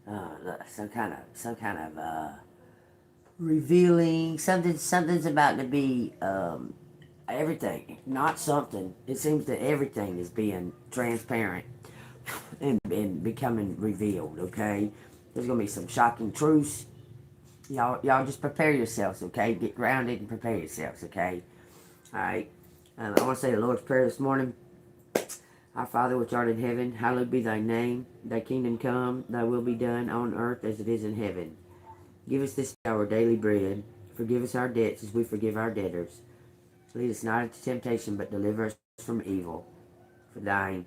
some kind of revealing. Something's about to be everything. Not something. It seems that everything is being transparent and becoming revealed. Okay, there's gonna be some shocking truths. Y'all just prepare yourselves. Okay, get grounded and prepare yourselves. Okay, all right. I want to say the Lord's Prayer this morning. Our Father which art in heaven, hallowed be thy name. Thy kingdom come, thy will be done on earth as it is in heaven. Give us this day our daily bread. Forgive us our debts as we forgive our debtors. Lead us not into temptation, but deliver us from evil. For thine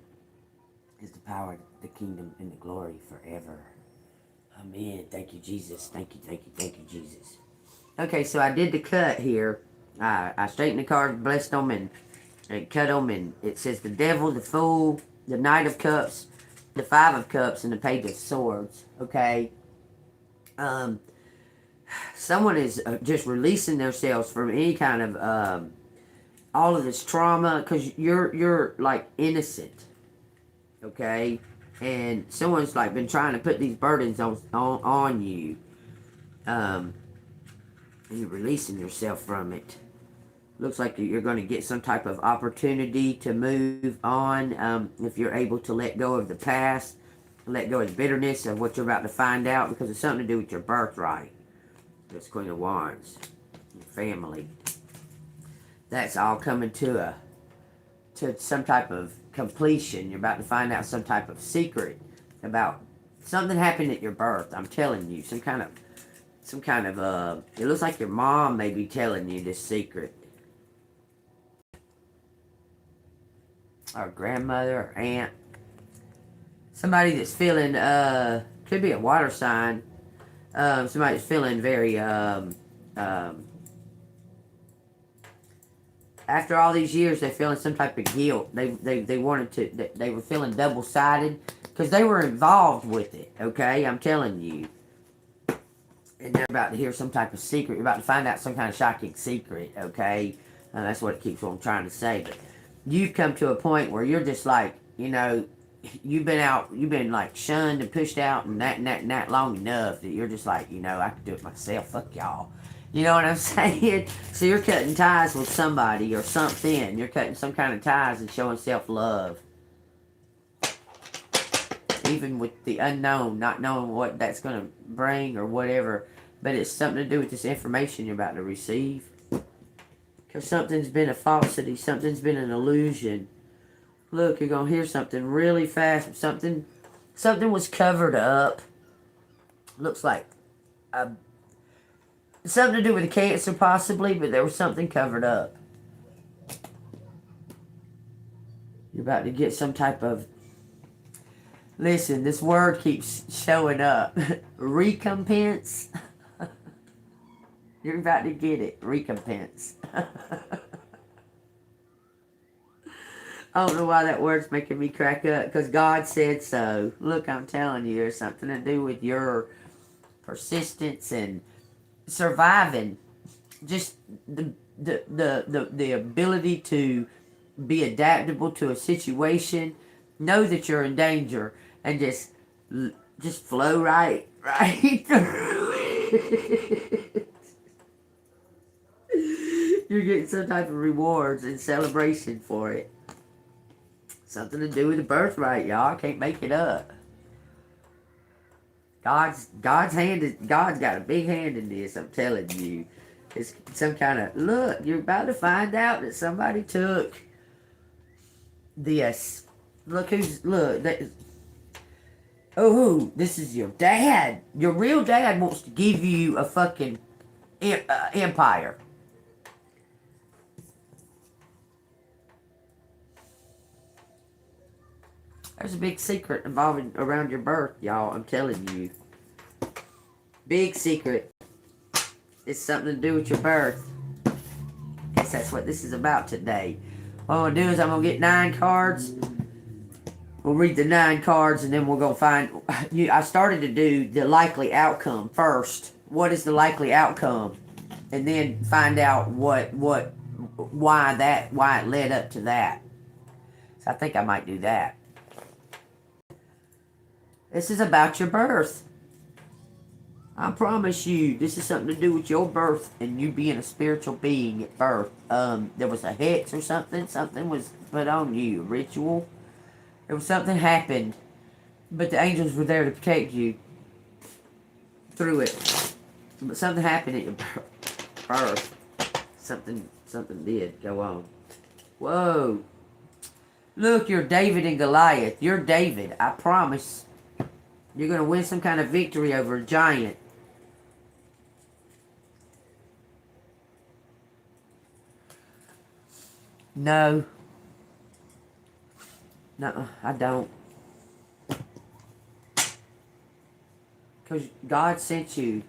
is the power, the kingdom, and the glory forever. Amen. Thank you, Jesus. Thank you, Jesus. Okay, so I did the cut here. I straightened the cards, blessed them, and cut them, and it says the devil, the fool, the knight of cups, the five of cups, and the page of swords. Okay, someone is just releasing themselves from any kind of all of this trauma, because you're like innocent. Okay, and someone's like been trying to put these burdens on you, and you're releasing yourself from it. Looks like you're going to get some type of opportunity to move on, if you're able to let go of the past, let go of the bitterness of what you're about to find out, because it's something to do with your birthright. That's Queen of Wands, your family. That's all coming to some type of completion. You're about to find out some type of secret about something happened at your birth. I'm telling you, some kind of it looks like your mom may be telling you this secret. Or grandmother, or aunt. Somebody that's feeling, could be a water sign. Somebody that's feeling very, after all these years, they're feeling some type of guilt. They wanted to, they were feeling double-sided because they were involved with it, okay? I'm telling you. And they're about to hear some type of secret. You're about to find out some kind of shocking secret, okay? That's what it keeps on trying to say. But you've come to a point where you're just like, you've been like shunned and pushed out and that long enough that you're just like, I can do it myself. Fuck y'all. You know what I'm saying? So you're cutting ties with somebody or something. You're cutting some kind of ties and showing self-love. Even with the unknown, not knowing what that's going to bring or whatever. But it's something to do with this information you're about to receive. Because something's been a falsity. Something's been an illusion. Look, you're going to hear something really fast. Something was covered up. Looks like something to do with the cancer possibly, but there was something covered up. You're about to get some type of... Listen, this word keeps showing up. Recompense. You're about to get it. Recompense. I don't know why that word's making me crack up, because God said so. Look, I'm telling you, there's something to do with your persistence and surviving. Just the ability to be adaptable to a situation, know that you're in danger, and just flow right through it. You're getting some type of rewards and celebration for it. Something to do with the birthright, y'all. I can't make it up. God's got a big hand in this, I'm telling you. It's some kind of... Look, you're about to find out that somebody took this. Look who's... Look. This is your dad. Your real dad wants to give you a fucking empire. There's a big secret involving around your birth, y'all. I'm telling you. Big secret. It's something to do with your birth. Guess that's what this is about today. What I'm going to do is I'm going to get 9 cards. We'll read the 9 cards and then we're going to find... I started to do the likely outcome first. What is the likely outcome? And then find out why it led up to that. So I think I might do that. This is about your birth. I promise you, this is something to do with your birth and you being a spiritual being at birth. There was a hex or something. Something was put on you, a ritual. There was something happened, but the angels were there to protect you through it. But something happened at your birth. Something did go on. Whoa. Look, you're David and Goliath. You're David. I promise. You're going to win some kind of victory over a giant. No. No, I don't. Because God sent you.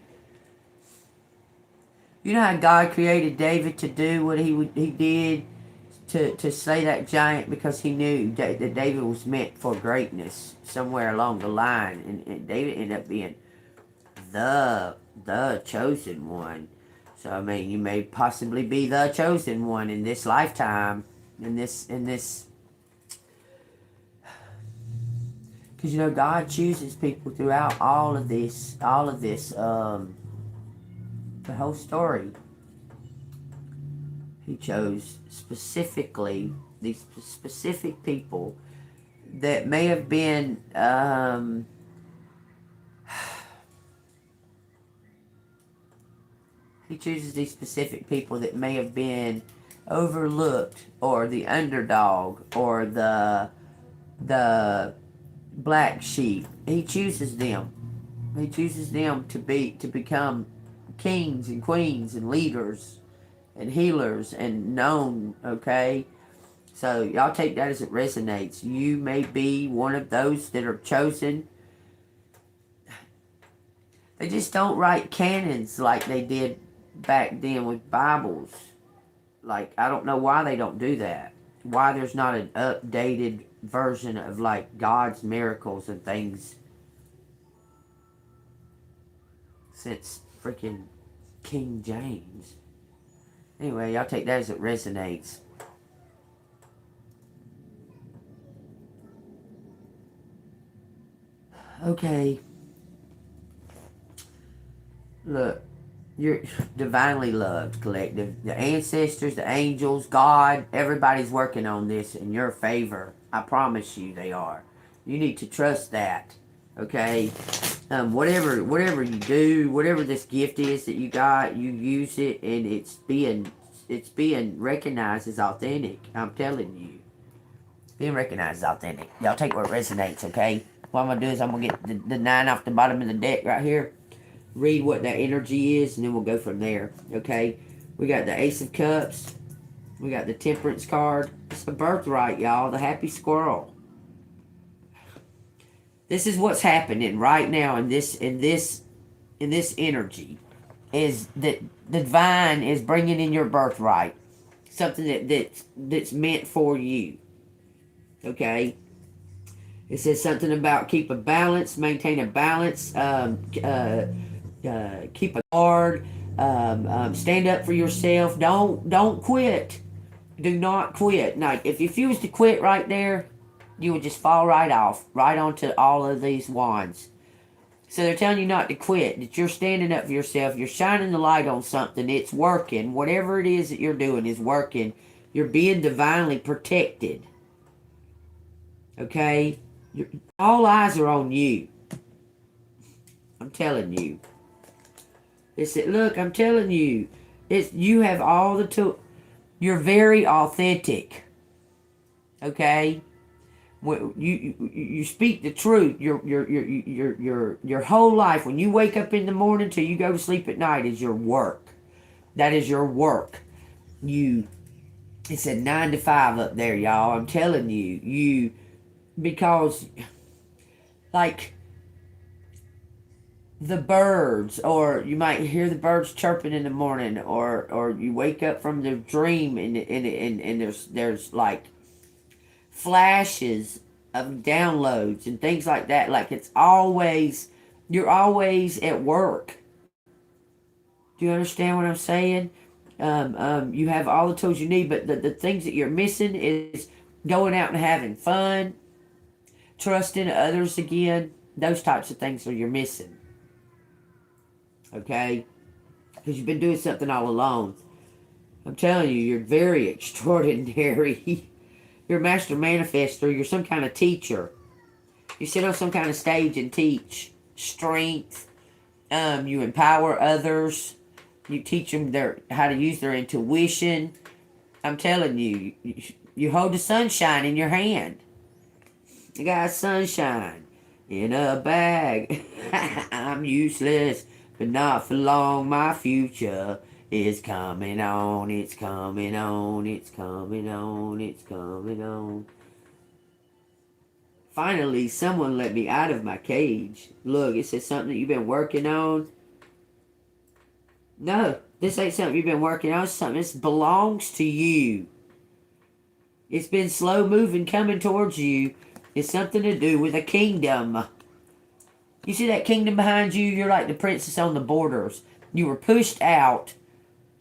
You know how God created David to do what he did? To slay that giant, because he knew that David was meant for greatness somewhere along the line. And David ended up being the chosen one. So, I mean, you may possibly be the chosen one in this lifetime. In this... Because, you know, God chooses people throughout all of this, the whole story. He chose specifically these specific people that may have been, he chooses these specific people that may have been overlooked, or the underdog, or the black sheep. He chooses them. He chooses them to become kings and queens and leaders and healers and known, okay? So y'all take that as it resonates. You may be one of those that are chosen. They just don't write canons like they did back then with Bibles. Like, I don't know why they don't do that. Why there's not an updated version of, like, God's miracles and things since freaking King James. Anyway, y'all take that as it resonates. Okay. Look, you're divinely loved, collective. The ancestors, the angels, God, everybody's working on this in your favor. I promise you they are. You need to trust that. Okay? Whatever you do, whatever this gift is that you got, you use it, and it's being recognized as authentic. I'm telling you. Being recognized as authentic. Y'all take what resonates, okay? What I'm going to do is I'm going to get the 9 off the bottom of the deck right here. Read what that energy is, and then we'll go from there, okay? We got the Ace of Cups. We got the Temperance card. It's the birthright, y'all. The happy squirrel. This is what's happening right now in this energy, is that the divine is bringing in your birthright, something that's meant for you. Okay. It says something about keep a balance, maintain a balance, keep a guard, stand up for yourself. Don't quit. Do not quit. Now, if you was to quit right there, you would just fall right off, right onto all of these wands. So they're telling you not to quit, that you're standing up for yourself, you're shining the light on something, it's working. Whatever it is that you're doing is working. You're being divinely protected. Okay? All eyes are on you. I'm telling you. It's that, look, I'm telling you. You have all the tools. You're very authentic. Okay? You speak the truth. Your whole life, when you wake up in the morning till you go to sleep at night, is your work. That is your work. It said 9 to 5 up there, y'all. I'm telling you, because like the birds, or you might hear the birds chirping in the morning, or you wake up from the dream and there's like flashes of downloads and things like that. Like you're always at work. Do you understand what I'm saying? You have all the tools you need, but the things that you're missing is going out and having fun, trusting others again. Those types of things are you're missing. Okay? Because you've been doing something all alone. I'm telling you, you're very extraordinary. You're a master manifester. You're some kind of teacher. You sit on some kind of stage and teach strength. You empower others. You teach them how to use their intuition. I'm telling you, you hold the sunshine in your hand. You got sunshine in a bag. I'm useless, but not for long. My future is coming on. It's coming on. It's coming on. It's coming on. Finally, someone let me out of my cage. Look, it says something that you've been working on. No, this ain't something you've been working on. It's something that belongs to you. It's been slow moving coming towards you. It's something to do with a kingdom. You see that kingdom behind you? You're like the princess on the borders. You were pushed out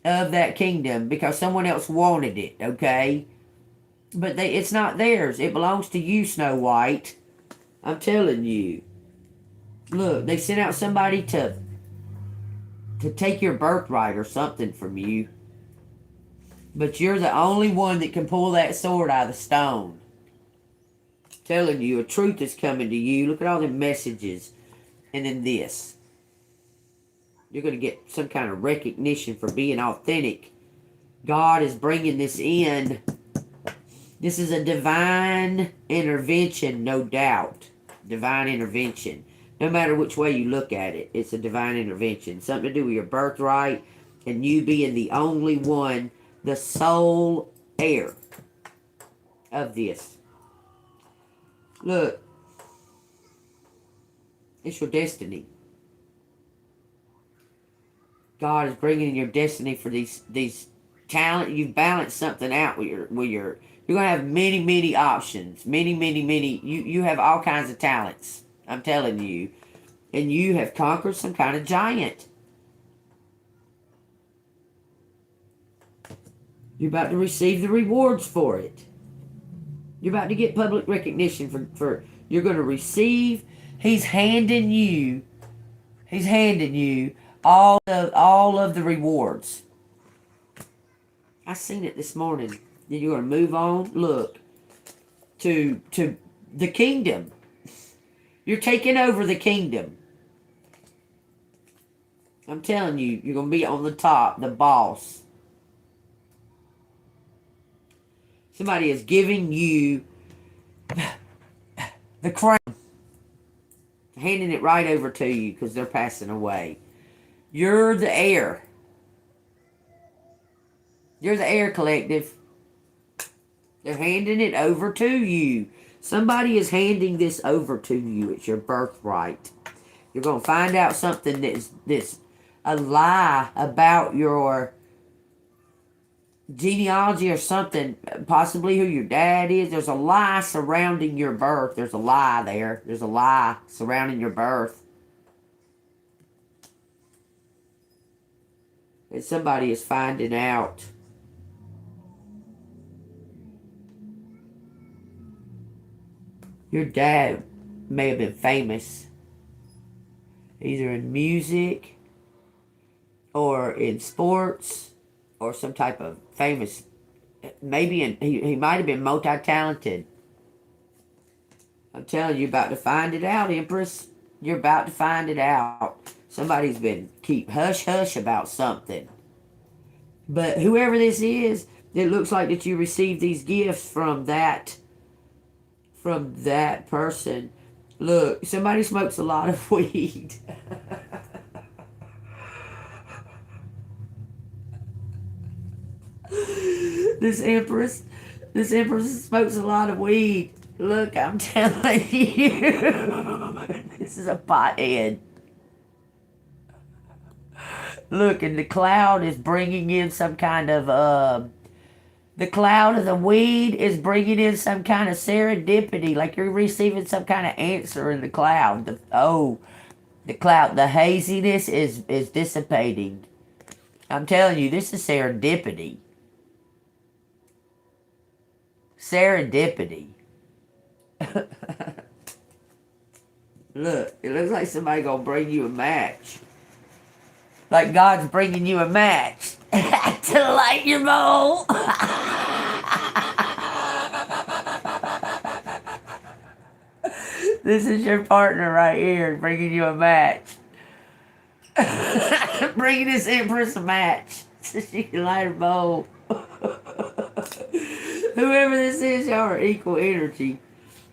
of that kingdom because someone else wanted it, okay? But it's not theirs. It belongs to you, Snow White. I'm telling you. Look, they sent out somebody to take your birthright or something from you. But you're the only one that can pull that sword out of the stone. I'm telling you, a truth is coming to you. Look at all the messages. And then this. You're going to get some kind of recognition for being authentic. God is bringing this in. This is a divine intervention, no doubt. Divine intervention. No matter which way you look at it, it's a divine intervention. Something to do with your birthright and you being the only one, the sole heir of this. Look, it's your destiny. God is bringing in your destiny for these talent. You've balanced something out with your. You're gonna have many options. Many. You have all kinds of talents. I'm telling you, and you have conquered some kind of giant. You're about to receive the rewards for it. You're about to get public recognition for you're going to receive. He's handing you all of the rewards. I seen it this morning. Then you're going to move on. Look to the kingdom. You're taking over the kingdom. I'm telling you, you're going to be on the top, the boss. Somebody is giving you the crown, handing it right over to you because they're passing away. You're the heir. You're the heir, collective. They're handing it over to you. Somebody is handing this over to you. It's your birthright. You're going to find out something that's a lie about your genealogy or something, possibly who your dad is. There's a lie surrounding your birth. There's a lie there. There's a lie surrounding your birth. And somebody is finding out. Your dad may have been famous, either in music or in sports or some type of famous, maybe he might have been multi-talented. I'm telling you, about to find it out, Empress. You're about to find it out. Somebody's been keep hush about something. But whoever this is, it looks like that you received these gifts from that person. Look, somebody smokes a lot of weed. This empress smokes a lot of weed. Look, I'm telling you. This is a pothead. Look, and the cloud is bringing in some kind of, the cloud of the weed is bringing in some kind of serendipity, like you're receiving some kind of answer in the cloud. The cloud, the haziness is dissipating. I'm telling you, this is serendipity. Serendipity. Look, it looks like somebody gonna bring you a match. Like God's bringing you a match to light your bowl. This is your partner right here bringing you a match. Bringing this Empress a match so she can light her bowl. Whoever this is, y'all are equal energy.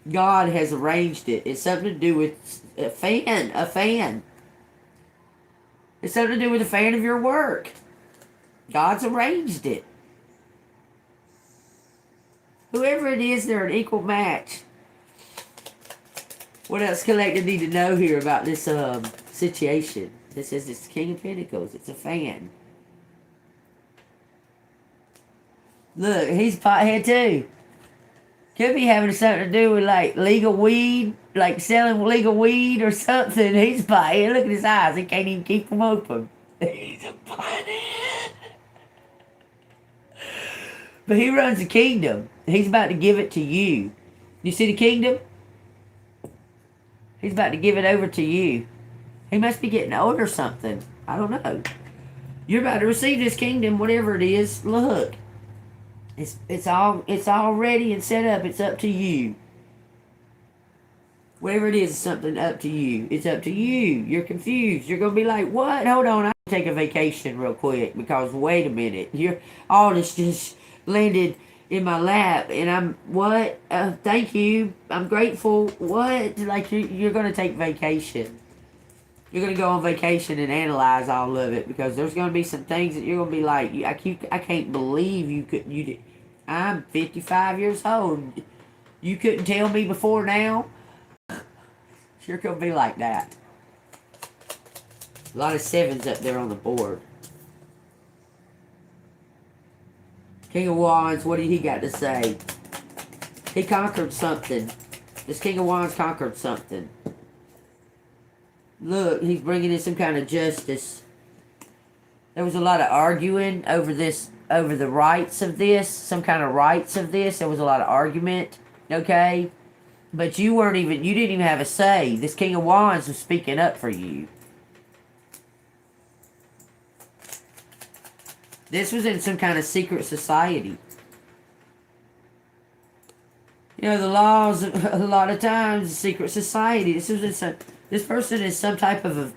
God has arranged it. It's something to do with a fan. A fan. It's something to do with a fan of your work. God's arranged it. Whoever it is, they're an equal match. What else collective need to know here about this situation? This is this King of Pentacles. It's a fan. Look, he's pothead too. Could be having something to do with like legal weed, like selling legal weed or something. He's pothead. Look at his eyes. He can't even keep them open. He's a pothead. But he runs the kingdom. He's about to give it to you. You see the kingdom? He's about to give it over to you. He must be getting old or something. I don't know. You're about to receive this kingdom, whatever it is. Look. It's all ready and set up. It's up to you. Whatever it is, it's something up to you. It's up to you. You're confused. You're gonna be like, what? Hold on, I can take a vacation real quick because wait a minute. All this just landed in my lap and I'm what? Thank you. I'm grateful. What? Like you're gonna take vacation. You're going to go on vacation and analyze all of it because there's going to be some things that you're going to be like, I can't believe you did. I'm 55 years old. You couldn't tell me before now? You're going to be like that. A lot of sevens up there on the board. King of Wands, what did he got to say? He conquered something. This King of Wands conquered something. Look, he's bringing in some kind of justice. There was a lot of arguing over this, over the rights of this, some kind of rights of this. There was a lot of argument, okay? But you didn't even have a say. This King of Wands was speaking up for you. This was in some kind of secret society. You know, the laws, a lot of times, secret society. This person is some type of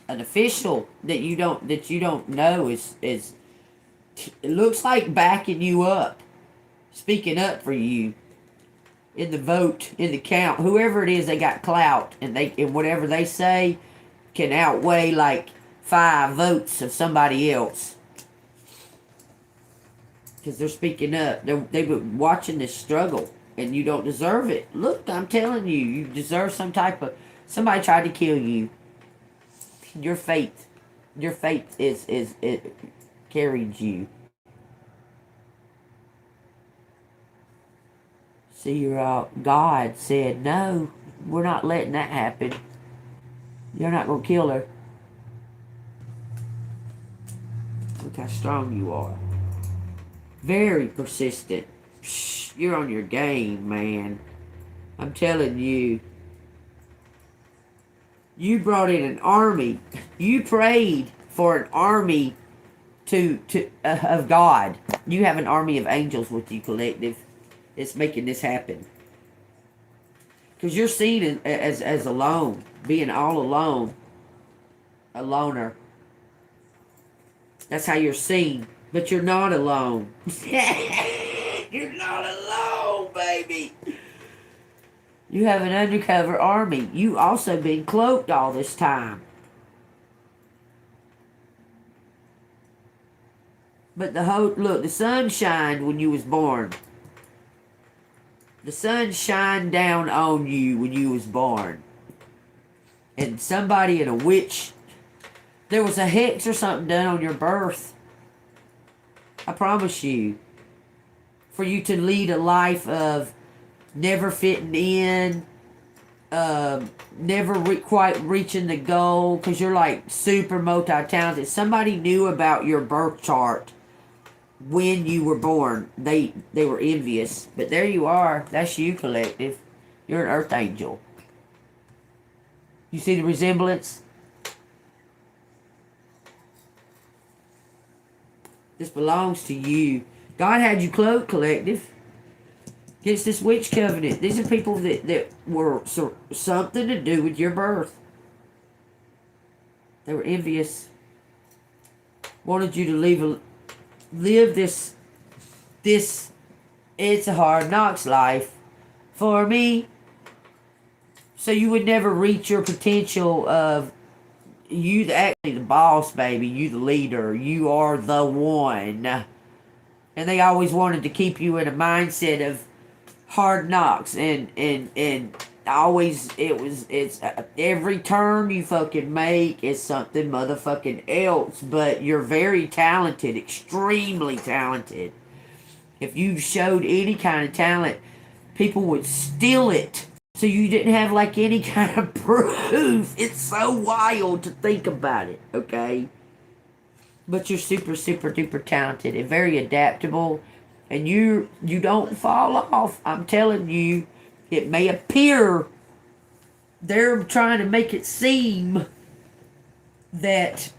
an official that you don't know is it looks like backing you up, speaking up for you in the vote, in the count. Whoever it is, they got clout, and whatever they say can outweigh like 5 votes of somebody else. Because they're speaking up. They've been watching this struggle. And you don't deserve it. Look, I'm telling you. You deserve some type of... Somebody tried to kill you. Your fate. Your fate it carried you. See, you're out. God said, no, we're not letting that happen. You're not going to kill her. Look how strong you are. Very persistent. You're on your game, man. I'm telling you. You brought in an army. You prayed for an army of God. You have an army of angels with you, collective. It's making this happen. Because you're seen as alone. Being all alone. A loner. That's how you're seen. But you're not alone. You're not alone, baby. You have an undercover army. You also been cloaked all this time. But look, the sun shined when you was born. The sun shined down on you when you was born. And somebody and a witch, there was a hex or something done on your birth. I promise you. For you to lead a life of never fitting in, never quite reaching the goal, because you're like super multi-talented. Somebody knew about your birth chart when you were born. They were envious. But there you are. That's you, collective. You're an earth angel. You see the resemblance? This belongs to you. God had you cloaked, collective, against this witch covenant. These are people that were something to do with your birth. They were envious. Wanted you to live this it's a hard knocks life for me. So you would never reach your potential of you actually the boss, baby. You the leader. You are the one. And they always wanted to keep you in a mindset of hard knocks and always it's every turn you fucking make is something motherfucking else. But you're very talented, extremely talented. If you showed any kind of talent, people would steal it. So you didn't have like any kind of proof. It's so wild to think about it, okay? But you're super, super duper talented and very adaptable. And you don't fall off. I'm telling you, it may appear they're trying to make it seem that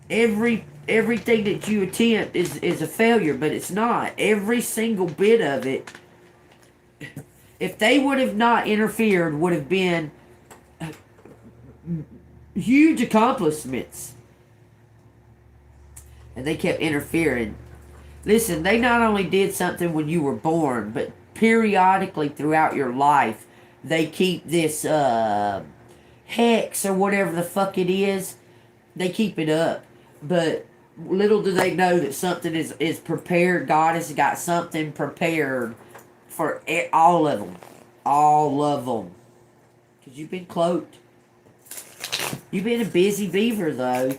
everything that you attempt is a failure, but it's not. Every single bit of it, if they would have not interfered, would have been huge accomplishments. And they kept interfering. Listen, they not only did something when you were born, but periodically throughout your life, they keep this hex or whatever the fuck it is. They keep it up. But little do they know that something is prepared. God has got something prepared for all of them. All of them. Because you've been cloaked. You've been a busy beaver, though.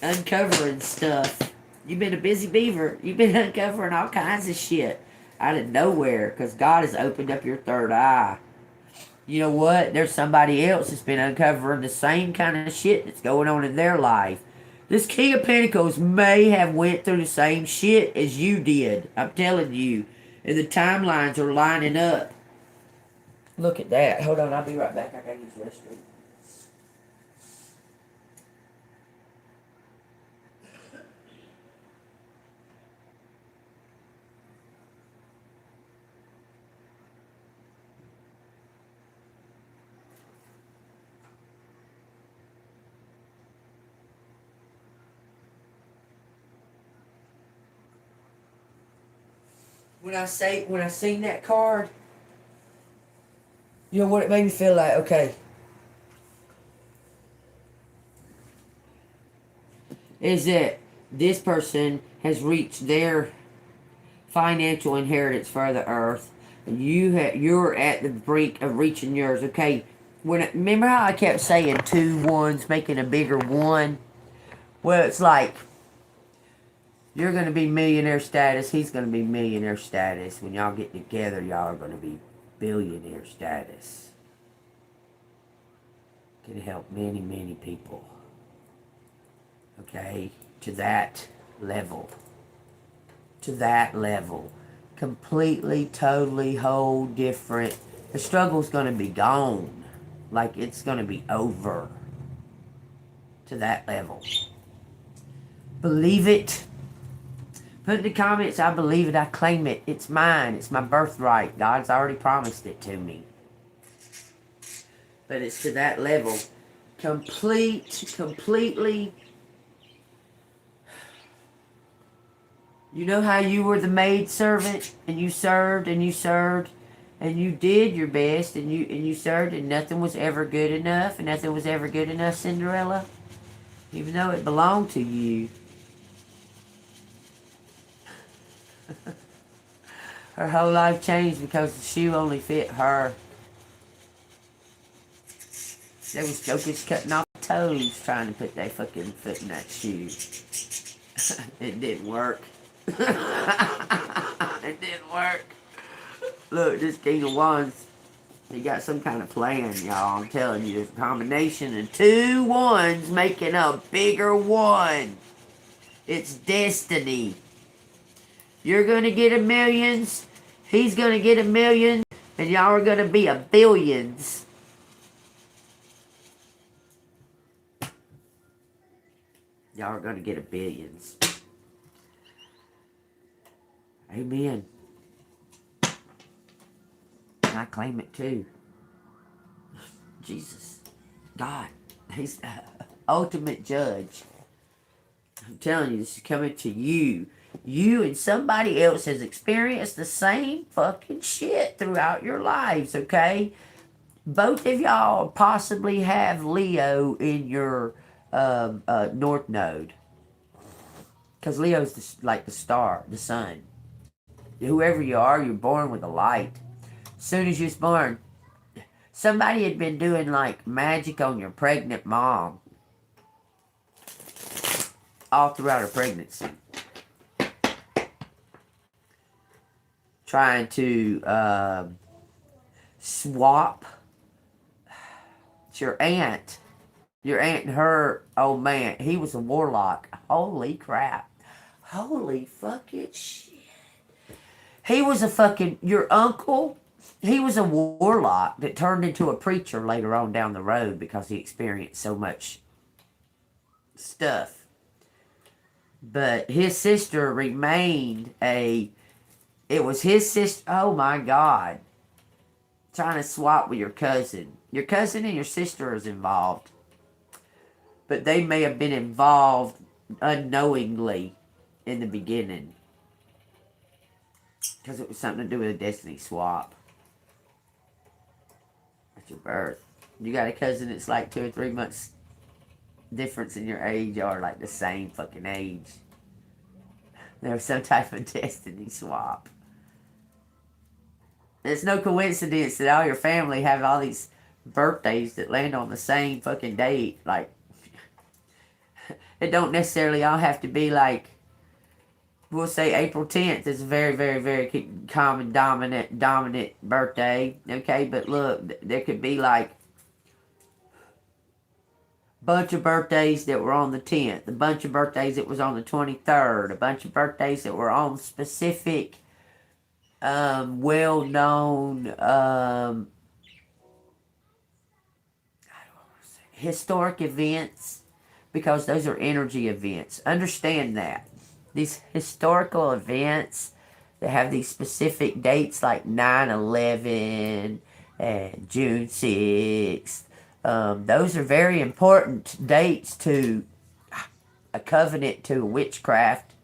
Uncovering stuff. You've been a busy beaver. You've been uncovering all kinds of shit out of nowhere. Because God has opened up your third eye. You know what? There's somebody else that's been uncovering the same kind of shit that's going on in their life. This King of Pentacles may have went through the same shit as you did. I'm telling you. And the timelines are lining up. Look at that. Hold on, I'll be right back. I gotta use the restroom. When I seen that card, you know what it made me feel like? Okay. Is that this person has reached their financial inheritance for the earth. And you're at the brink of reaching yours. Okay. Remember how I kept saying 2 ones making a bigger one? Well, it's like you're going to be millionaire status. He's going to be millionaire status. When y'all get together, y'all are going to be billionaire status. Can help many, many people. Okay? To that level. To that level. Completely, totally, whole different. The struggle's going to be gone. Like it's going to be over. To that level. Believe it. Put in the comments, I believe it, I claim it. It's mine. It's my birthright. God's already promised it to me. But it's to that level. Completely. You know how you were the maid servant and you served and you served and you did your best and you served and nothing was ever good enough and nothing was ever good enough, Cinderella? Even though it belonged to you. Her whole life changed because the shoe only fit her. There was jokers cutting off toes trying to put their fucking foot in that shoe. It didn't work. It didn't work. Look, this King of Wands, he got some kind of plan, y'all. I'm telling you, there's a combination of 2 ones making a bigger one. It's destiny. You're going to get a millions. He's going to get a million. And y'all are going to be a billions. Y'all are going to get a billions. Amen. And I claim it too. Jesus. God. He's the ultimate judge. I'm telling you, this is coming to you. You and somebody else has experienced the same fucking shit throughout your lives, okay? Both of y'all possibly have Leo in your North Node. Because Leo's like the star, the sun. Whoever you are, you're born with a light. As soon as you was born, somebody had been doing like magic on your pregnant mom all throughout her pregnancy. Trying to swap your aunt. Your aunt and her old man, he was a warlock. Holy crap. Holy fucking shit. He was a fucking, your uncle, he was a warlock that turned into a preacher later on down the road because he experienced so much stuff. But his sister remained it was his sister, oh my God, trying to swap with your cousin. Your cousin and your sister is involved. But they may have been involved unknowingly in the beginning. Because it was something to do with a destiny swap. At your birth. You got a cousin that's like 2 or 3 months difference in your age, or like the same fucking age. There was some type of destiny swap. It's no coincidence that all your family have all these birthdays that land on the same fucking date. Like, it don't necessarily all have to be like, we'll say April 10th is a very, very, very common, dominant birthday. Okay, but look, there could be like a bunch of birthdays that were on the 10th, a bunch of birthdays that was on the 23rd, a bunch of birthdays that were on specific, well-known, historic events. Because those are energy events. Understand that. These historical events that have these specific dates like 9/11 and June 6th, those are very important dates to a covenant to witchcraft.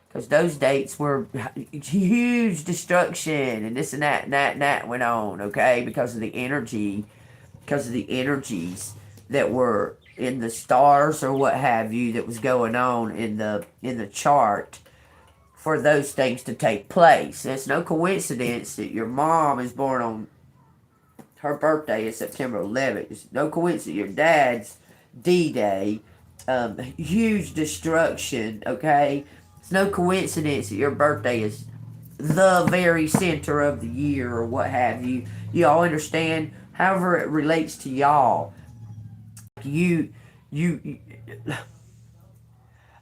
Because those dates were huge destruction and this and that and that and that went on, okay? Because of the energy, because of the energies that were in the stars or what have you that was going on in the chart for those things to take place. It's no coincidence that your mom is born on her birthday is September 11th. It's no coincidence your dad's D-Day, huge destruction, okay? It's no coincidence that your birthday is the very center of the year or what have you. You all understand? However it relates to y'all. You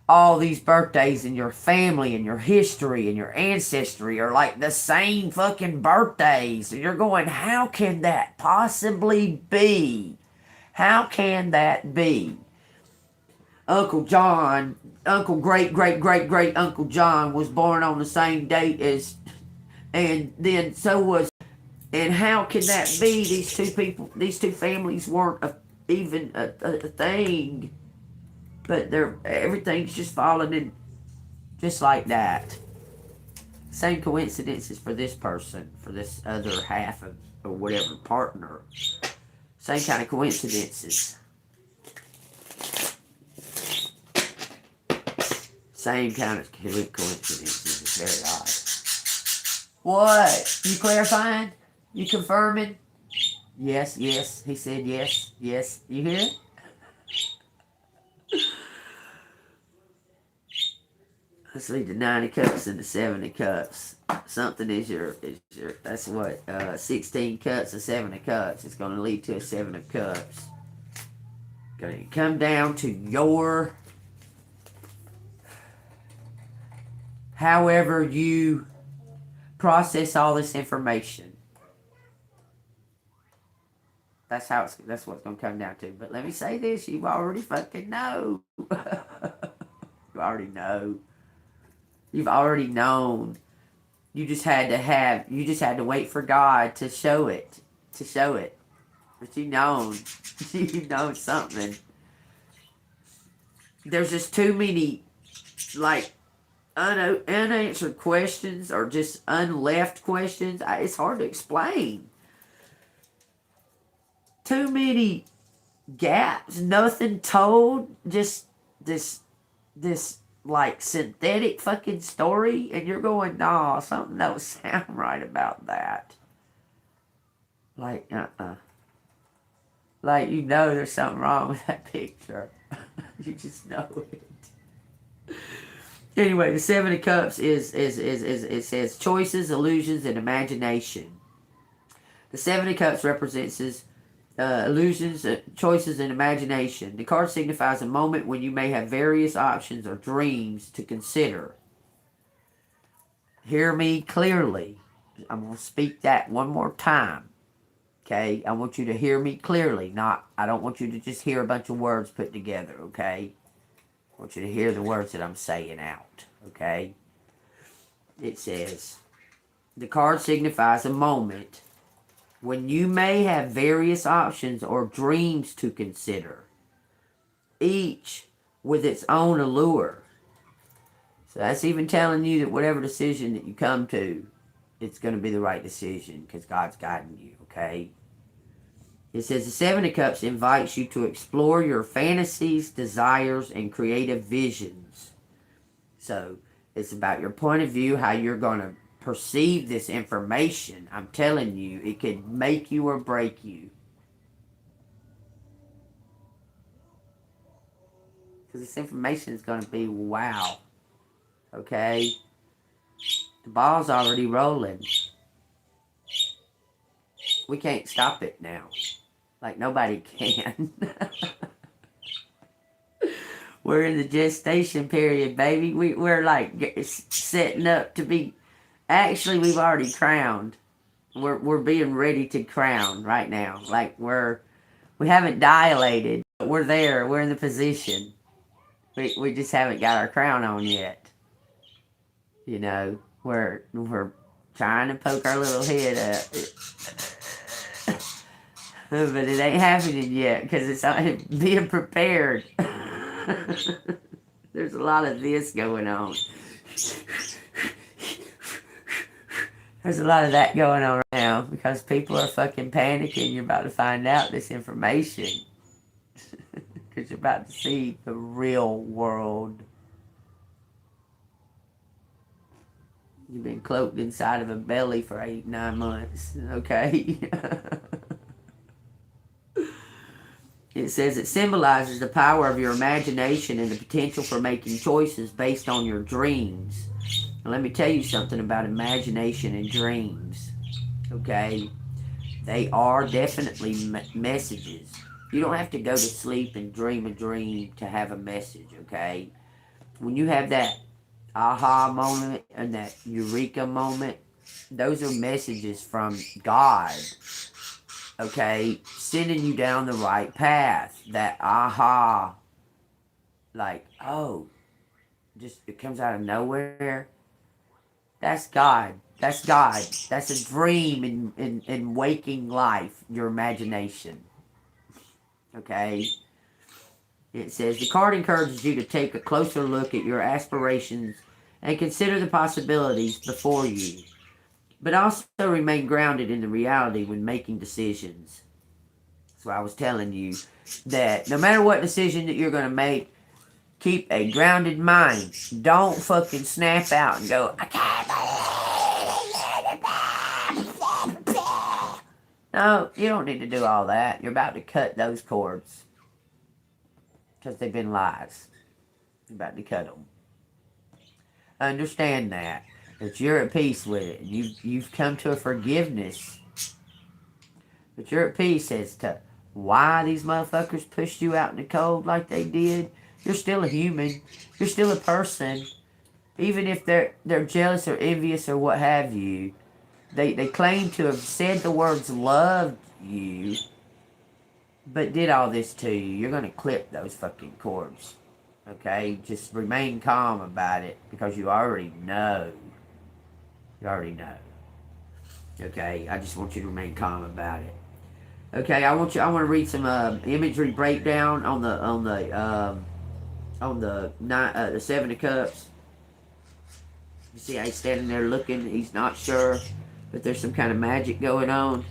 all these birthdays in your family and your history and your ancestry are like the same fucking birthdays. And you're going, how can that possibly be? How can that be? Uncle John, Uncle great Uncle John was born on the same date as, and then so was, and how can that be? These two families weren't even a thing, but everything's just falling in just like that. Same coincidences for this person, for this other half of, or whatever, partner. Same kind of coincidences. Same kind of coincidences. It's very odd. What? You clarifying? You confirming? Yes. He said yes. You hear it? Let's leave the 9 of Cups and the 7 of Cups. Something is your that's what, 16 cups, a 7 of Cups. It's going to lead to a 7 of Cups. Going to come down to your, however you process all this information. That's what it's gonna come down to. But let me say this: you already fucking know. You already know. You've already known. You just had to wait for God to show it. To show it. But you known. You know something. There's just too many, like, unanswered questions or just unleft questions. It's hard to explain. Too many gaps, nothing told, just this like synthetic fucking story, and you're going, nah, something don't sound right about that. Like, like, you know there's something wrong with that picture. You just know it. Anyway, the Seven of Cups is it says choices, illusions, and imagination. The Seven of Cups represents illusions, choices, and imagination. The card signifies a moment when you may have various options or dreams to consider. Hear me clearly. I'm going to speak that one more time. Okay? I want you to hear me clearly. I don't want you to just hear a bunch of words put together. Okay? I want you to hear the words that I'm saying out. Okay? It says, the card signifies a moment when you may have various options or dreams to consider, each with its own allure. So that's even telling you that whatever decision that you come to, it's going to be the right decision because God's guiding you, okay? It says the Seven of Cups invites you to explore your fantasies, desires, and creative visions. So it's about your point of view, how you're going to perceive this information. I'm telling you, it could make you or break you. Because this information is going to be wow. Okay? The ball's already rolling. We can't stop it now. Like nobody can. We're in the gestation period, baby. We're like setting up to be. Actually, we've already crowned. We're being ready to crown right now. Like we haven't dilated, but we're there. We're in the position. We just haven't got our crown on yet. You know, we're trying to poke our little head up, but it ain't happening yet because it's being prepared. There's a lot of this going on. There's a lot of that going on right now because people are fucking panicking. You're about to find out this information because you're about to see the real world. You've been cloaked inside of a belly for 8-9 months, okay? It says it symbolizes the power of your imagination and the potential for making choices based on your dreams. Now, let me tell you something about imagination and dreams, okay? They are definitely messages. You don't have to go to sleep and dream a dream to have a message, okay? When you have that aha moment and that eureka moment, those are messages from God, okay? Sending you down the right path. That aha, like, oh, just it comes out of nowhere. That's God. That's God. That's a dream in waking life, your imagination. Okay? It says, the card encourages you to take a closer look at your aspirations and consider the possibilities before you, but also remain grounded in the reality when making decisions. So I was telling you that no matter what decision that you're going to make, keep a grounded mind. Don't fucking snap out and go, I can't believe it. No, you don't need to do all that. You're about to cut those cords. Because they've been lies. You're about to cut them. Understand that you're at peace with it. You've come to a forgiveness. But you're at peace as to why these motherfuckers pushed you out in the cold like they did. You're still a human. You're still a person. Even if they're jealous or envious or what have you, they claim to have said the words loved you, but did all this to you, you're going to clip those fucking cords. Okay? Just remain calm about it because you already know. You already know. Okay? I just want you to remain calm about it. Okay, I want to read some imagery breakdown on the Seven of Cups. You see how he's standing there looking, he's not sure, but there's some kind of magic going on.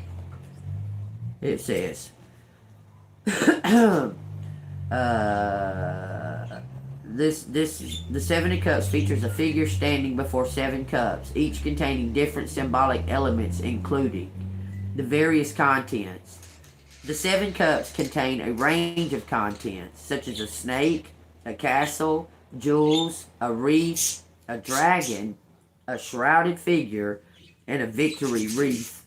It says, the Seven of Cups features a figure standing before 7 cups, each containing different symbolic elements, including the various contents. The 7 cups contain a range of contents, such as a snake, a castle, jewels, a wreath, a dragon, a shrouded figure, and a victory wreath.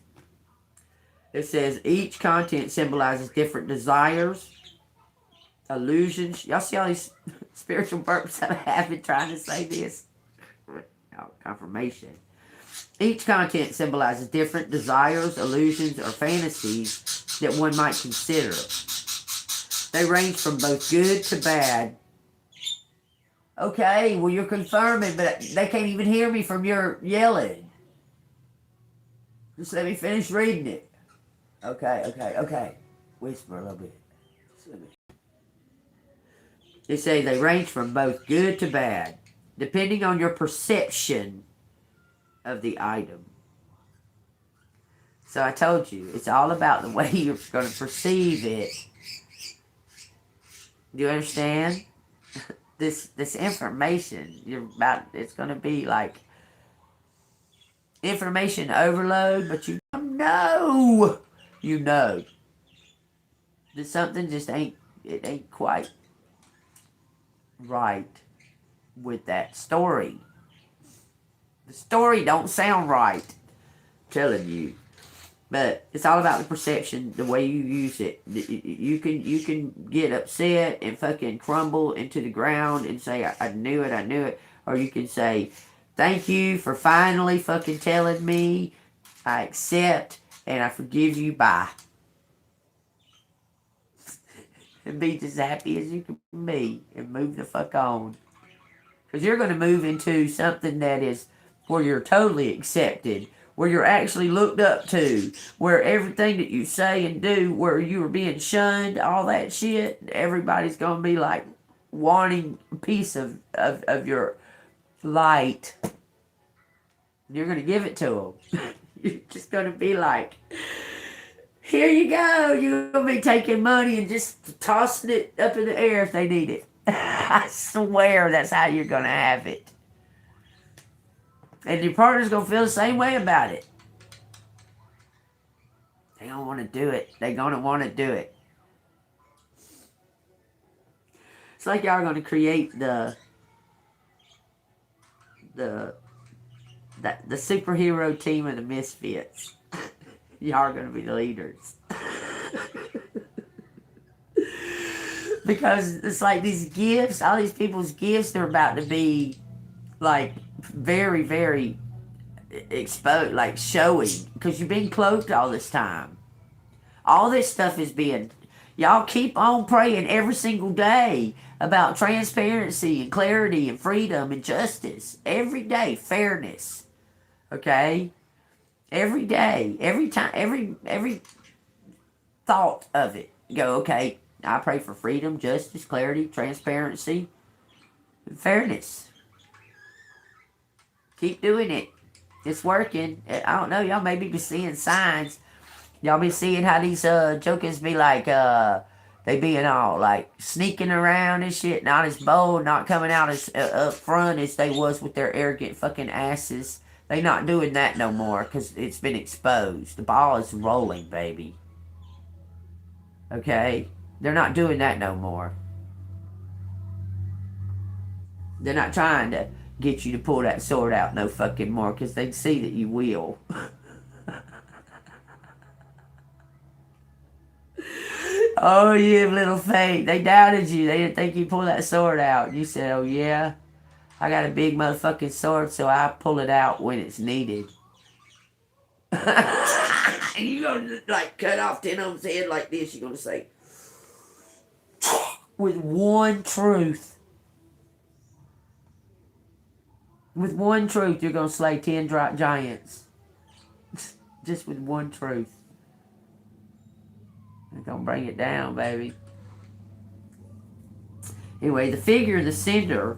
It says each content symbolizes different desires, illusions. Y'all see all these spiritual burps that I have been trying to say this? Oh, confirmation. Each content symbolizes different desires, illusions, or fantasies that one might consider. They range from both good to bad. Okay, well, you're confirming, but they can't even hear me from your yelling. Just let me finish reading it. Okay. Whisper a little bit. They say they range from both good to bad, depending on your perception of the item. So I told you, it's all about the way you're going to perceive it. Do you understand? This information it's going to be like information overload, but you know that something just ain't quite right with that story. The story don't sound right, I'm telling you. But it's all about the perception, the way you use it. You can get upset and fucking crumble into the ground and say, I knew it. Or you can say, thank you for finally fucking telling me. I accept and I forgive you. Bye. And be just happy as you can be and move the fuck on. Because you're going to move into something that is where you're totally accepted, where you're actually looked up to, where everything that you say and do, where you were being shunned, all that shit, everybody's going to be like wanting a piece of your light. You're going to give it to them. You're just going to be like, here you go. You're going to be taking money and just tossing it up in the air if they need it. I swear that's how you're going to have it. And your partner's going to feel the same way about it. They don't want to do it. They're going to want to do it. It's like y'all are going to create the superhero team of the misfits. Y'all are going to be the leaders. Because it's like these gifts, all these people's gifts, they're about to be like very, very exposed, like showing. Because you've been cloaked all this time. All this stuff is being, y'all keep on praying every single day about transparency and clarity and freedom and justice. Every day, fairness. Okay? Every day, every time, every thought of it. Go, okay, I pray for freedom, justice, clarity, transparency, and fairness. Keep doing it. It's working. I don't know, y'all maybe be seeing signs. Y'all be seeing how these jokers be like, they being all like sneaking around and shit, not as bold, not coming out as up front as they was with their arrogant fucking asses. They not doing that no more because it's been exposed. The ball is rolling, baby. Okay? They're not doing that no more. They're not trying to get you to pull that sword out no fucking more because they see that you will. Oh, you have little faith. They doubted you. They didn't think you'd pull that sword out. And you said, oh, yeah? I got a big motherfucking sword, so I pull it out when it's needed. You gonna like cut off 10 of them's head like this. You're gonna say, with one truth. With one truth, you're going to slay 10 giants. Just with one truth. You're going to bring it down, baby. Anyway, the figure in the center,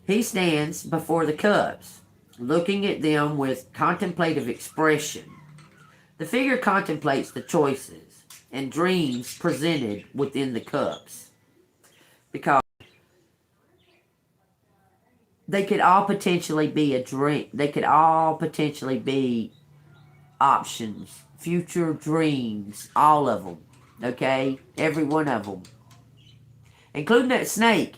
he stands before the cups, looking at them with contemplative expression. The figure contemplates the choices and dreams presented within the cups, because they could all potentially be a dream. They could all potentially be options, future dreams, all of them. Okay? Every one of them. Including that snake.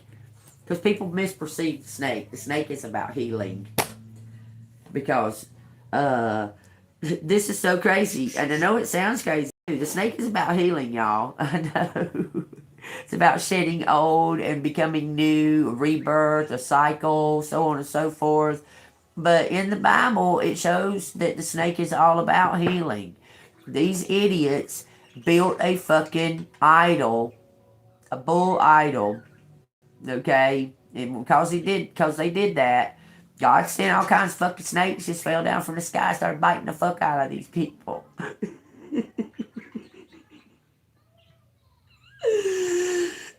Because people misperceive the snake. The snake is about healing. Because this is so crazy. And I know it sounds crazy. The snake is about healing, y'all. I know. It's about shedding old and becoming new, a rebirth, a cycle, so on and so forth. But in the Bible, it shows that the snake is all about healing. These idiots built a fucking idol, a bull idol, okay? And because they did that, God sent all kinds of fucking snakes, just fell down from the sky, started biting the fuck out of these people.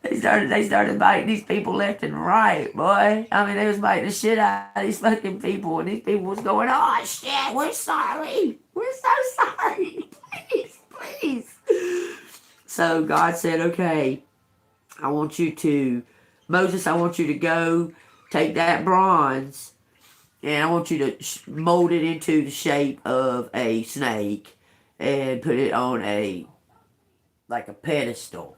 They started biting these people left and right, boy. I mean, they was biting the shit out of these fucking people, and these people was going, "Oh shit, we're sorry. We're so sorry. Please, please." So God said, "Okay, Moses, I want you to go take that bronze, and I want you to mold it into the shape of a snake, and put it on like a pedestal."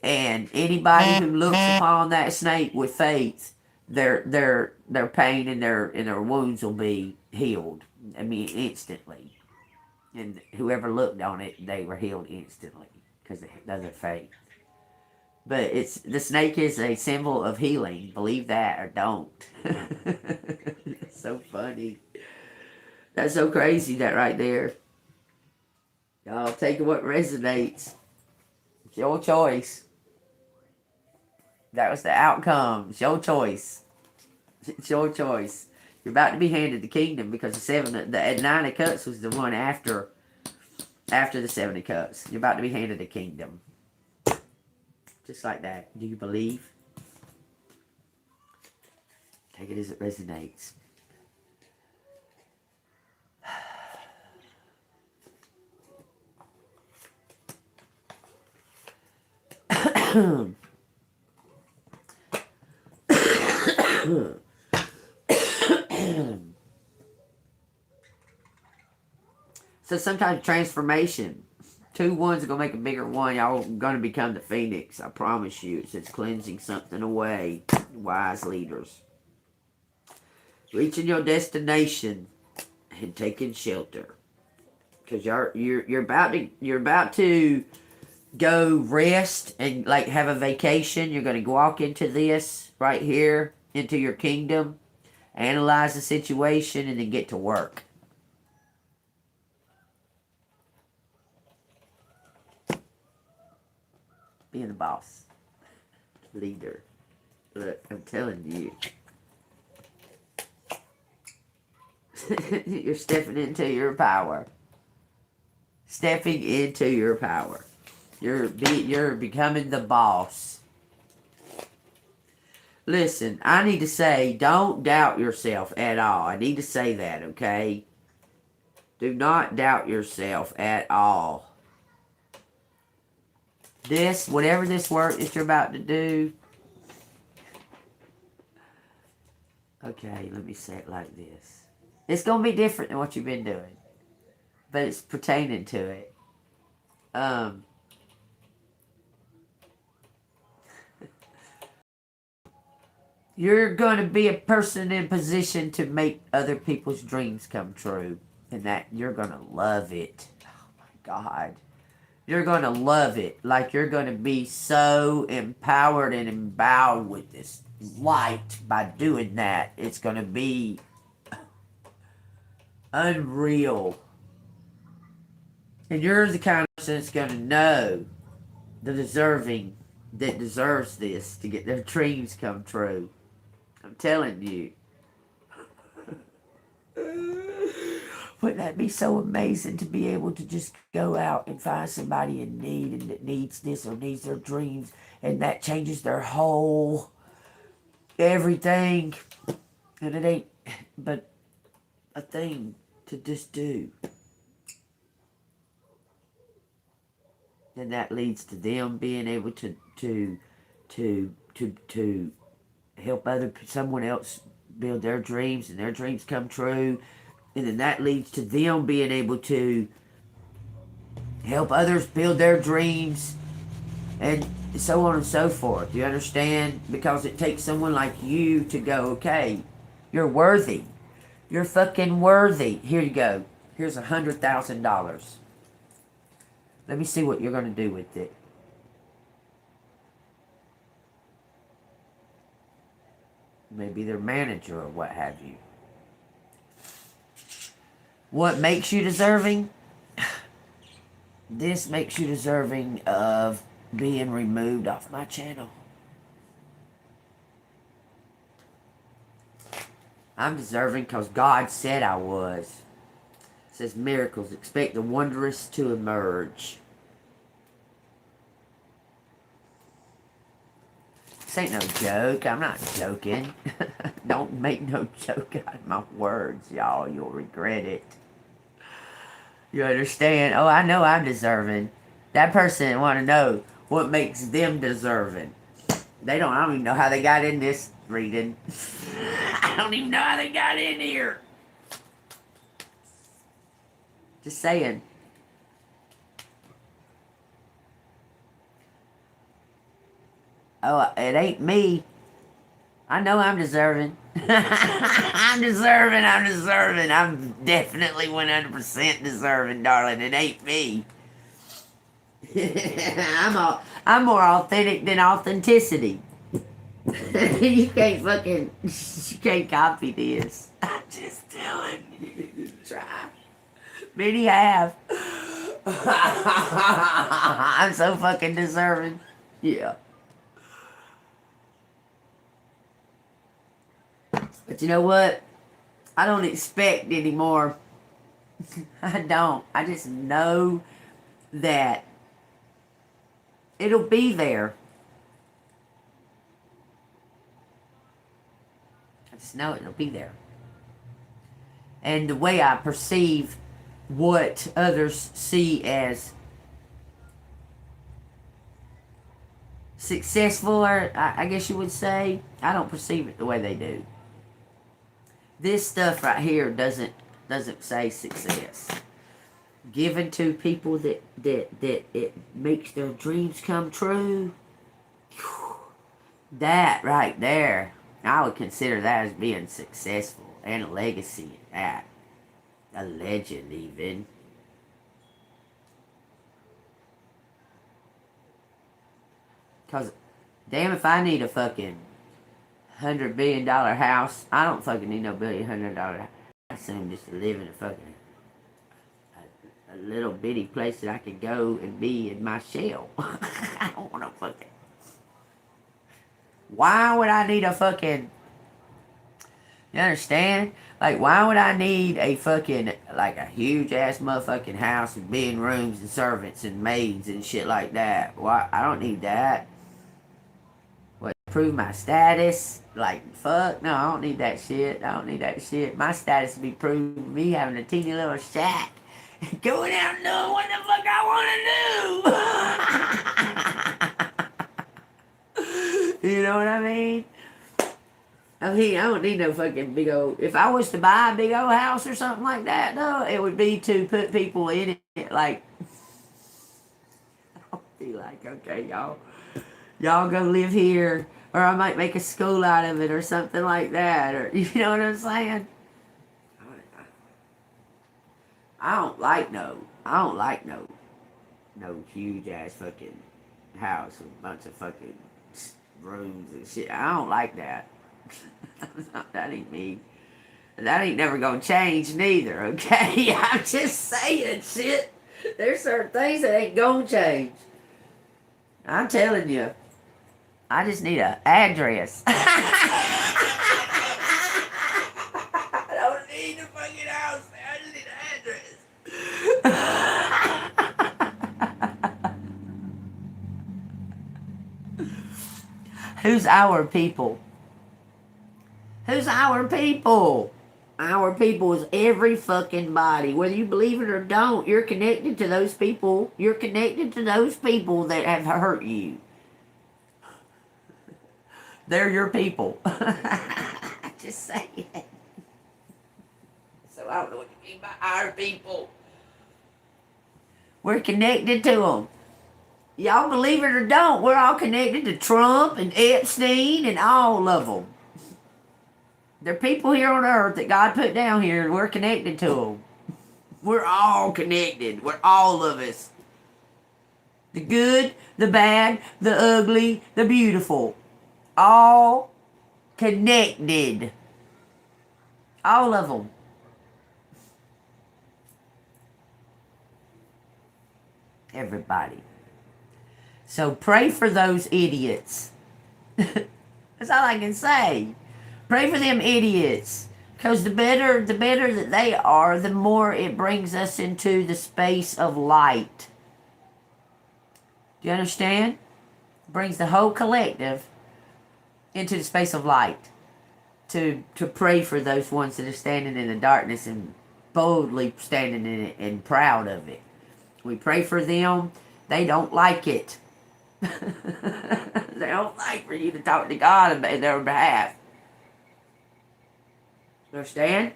And anybody who looks upon that snake with faith, their pain and their wounds will be healed. I mean, instantly. And whoever looked on it, they were healed instantly because of their faith. But the snake is a symbol of healing. Believe that or don't. It's so funny. That's so crazy, that right there. Y'all take what resonates. It's your choice. That was the outcome. It's your choice. It's your choice. You're about to be handed the kingdom, because the 9 of cups was the one after the 7 of cups. You're about to be handed the kingdom. Just like that. Do you believe? Take it as it resonates. So sometimes transformation. 2 ones are going to make a bigger one. Y'all are going to become the phoenix. I promise you. It says cleansing something away. Wise leaders. Reaching your destination and taking shelter. Because you're about to go rest and like have a vacation. You're going to walk into this right here, into your kingdom, analyze the situation, and then get to work. Being a boss, leader. Look, I'm telling you. You're stepping into your power. Stepping into your power. You're becoming the boss. Listen, I need to say, don't doubt yourself at all. I need to say that, okay? Do not doubt yourself at all. Whatever this work that you're about to do. Okay, let me say it like this. It's going to be different than what you've been doing. But it's pertaining to it. You're going to be a person in position to make other people's dreams come true. And that you're going to love it. Oh my God. You're going to love it. Like you're going to be so empowered and endowed with this light by doing that. It's going to be unreal. And you're the kind of that's going to know the deserving that deserves this to get their dreams come true. I'm telling you. Wouldn't that be so amazing to be able to just go out and find somebody in need and that needs this or needs their dreams, and that changes their whole everything, and it ain't but a thing to just do. And that leads to them being able to help someone else build their dreams and their dreams come true. And then that leads to them being able to help others build their dreams, and so on and so forth. You understand? Because it takes someone like you to go, okay, you're worthy. You're fucking worthy. Here you go. Here's $100,000. Let me see what you're going to do with it. Maybe their manager or what have you. What makes you deserving? This makes you deserving of being removed off my channel. I'm deserving because God said I was. It says miracles, expect the wondrous to emerge. This ain't no joke. I'm not joking. Don't make no joke out of my words, y'all. You'll regret it. You understand? Oh, I know I'm deserving. That person want to know what makes them deserving. I don't even know how they got in this reading. I don't even know how they got in here. Just saying. Oh, it ain't me. I know I'm deserving. I'm deserving. I'm definitely 100% deserving, darling. It ain't me. I'm more authentic than authenticity. You can't copy this. I'm just telling you to try. Many have. I'm so fucking deserving. Yeah. But you know what? I don't expect anymore. I don't. I just know that it'll be there. I just know it'll be there. And the way I perceive what others see as successful, or I guess you would say, I don't perceive it the way they do. This stuff right here doesn't say success. Given to people that it makes their dreams come true. That right there, I would consider that as being successful and a legacy at that. A legend even. Cause damn if I need a fucking $100 billion house. I don't fucking need no $100 house. I assume just to live in a fucking a little bitty place that I could go and be in my shell. I don't want to fucking. Why would I need a fucking? You understand? Like, why would I need a fucking, like a huge ass motherfucking house with big rooms and servants and maids and shit like that? Why? I don't need that. What, prove my status? Like, fuck, no, I don't need that shit. I don't need that shit. My status would be proved me having a teeny little shack. Going out and doing what the fuck I want to do. You know what I mean? I don't need no fucking big old... If I was to buy a big old house or something like that, no, it would be to put people in it, like... I'll be like, okay, y'all go live here, or I might make a school out of it, or something like that, or... You know what I'm saying? I don't like no huge ass fucking house with a bunch of fucking rooms and shit. I don't like that. That ain't me. That ain't never gonna change neither, okay? I'm just saying shit. There's certain things that ain't gonna change. I'm telling you. I just need an address. I don't need a fucking house. I just need an address. Who's our people? Who's our people? Our people is every fucking body. Whether you believe it or don't, you're connected to those people. You're connected to those people that have hurt you. They're your people. Just say it. So I don't know what you mean by our people. We're connected to them. Y'all believe it or don't, we're all connected to Trump and Epstein and all of them. They're people here on earth that God put down here, and we're connected to them. We're all connected. We're all of us. The good, the bad, the ugly, the beautiful. All connected. All of them. Everybody. So pray for those idiots. That's all I can say. Pray for them idiots. Because the better that they are, the more it brings us into the space of light. Do you understand? It brings the whole collective into the space of light. To pray for those ones that are standing in the darkness and boldly standing in it and proud of it. We pray for them. They don't like it. They don't like for you to talk to God on their behalf. Understand?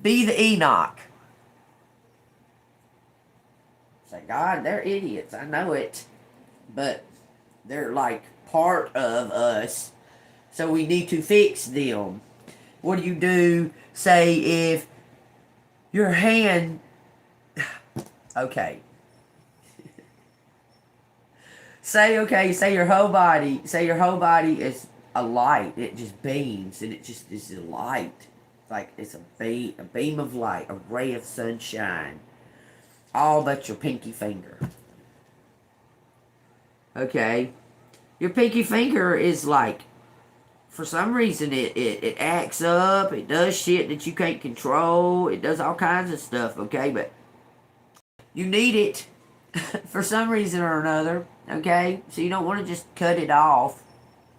Be the Enoch. Say, God, they're idiots. I know it. But they're like part of us. So we need to fix them. What do you do, say, if your hand... Okay. Say your whole body is a light. It just beams, and it just is a light. Like it's a beam of light, a ray of sunshine. All but your pinky finger. Okay? Your pinky finger is like, for some reason, it acts up. It does shit that you can't control. It does all kinds of stuff, okay? But you need it for some reason or another, okay? So you don't want to just cut it off,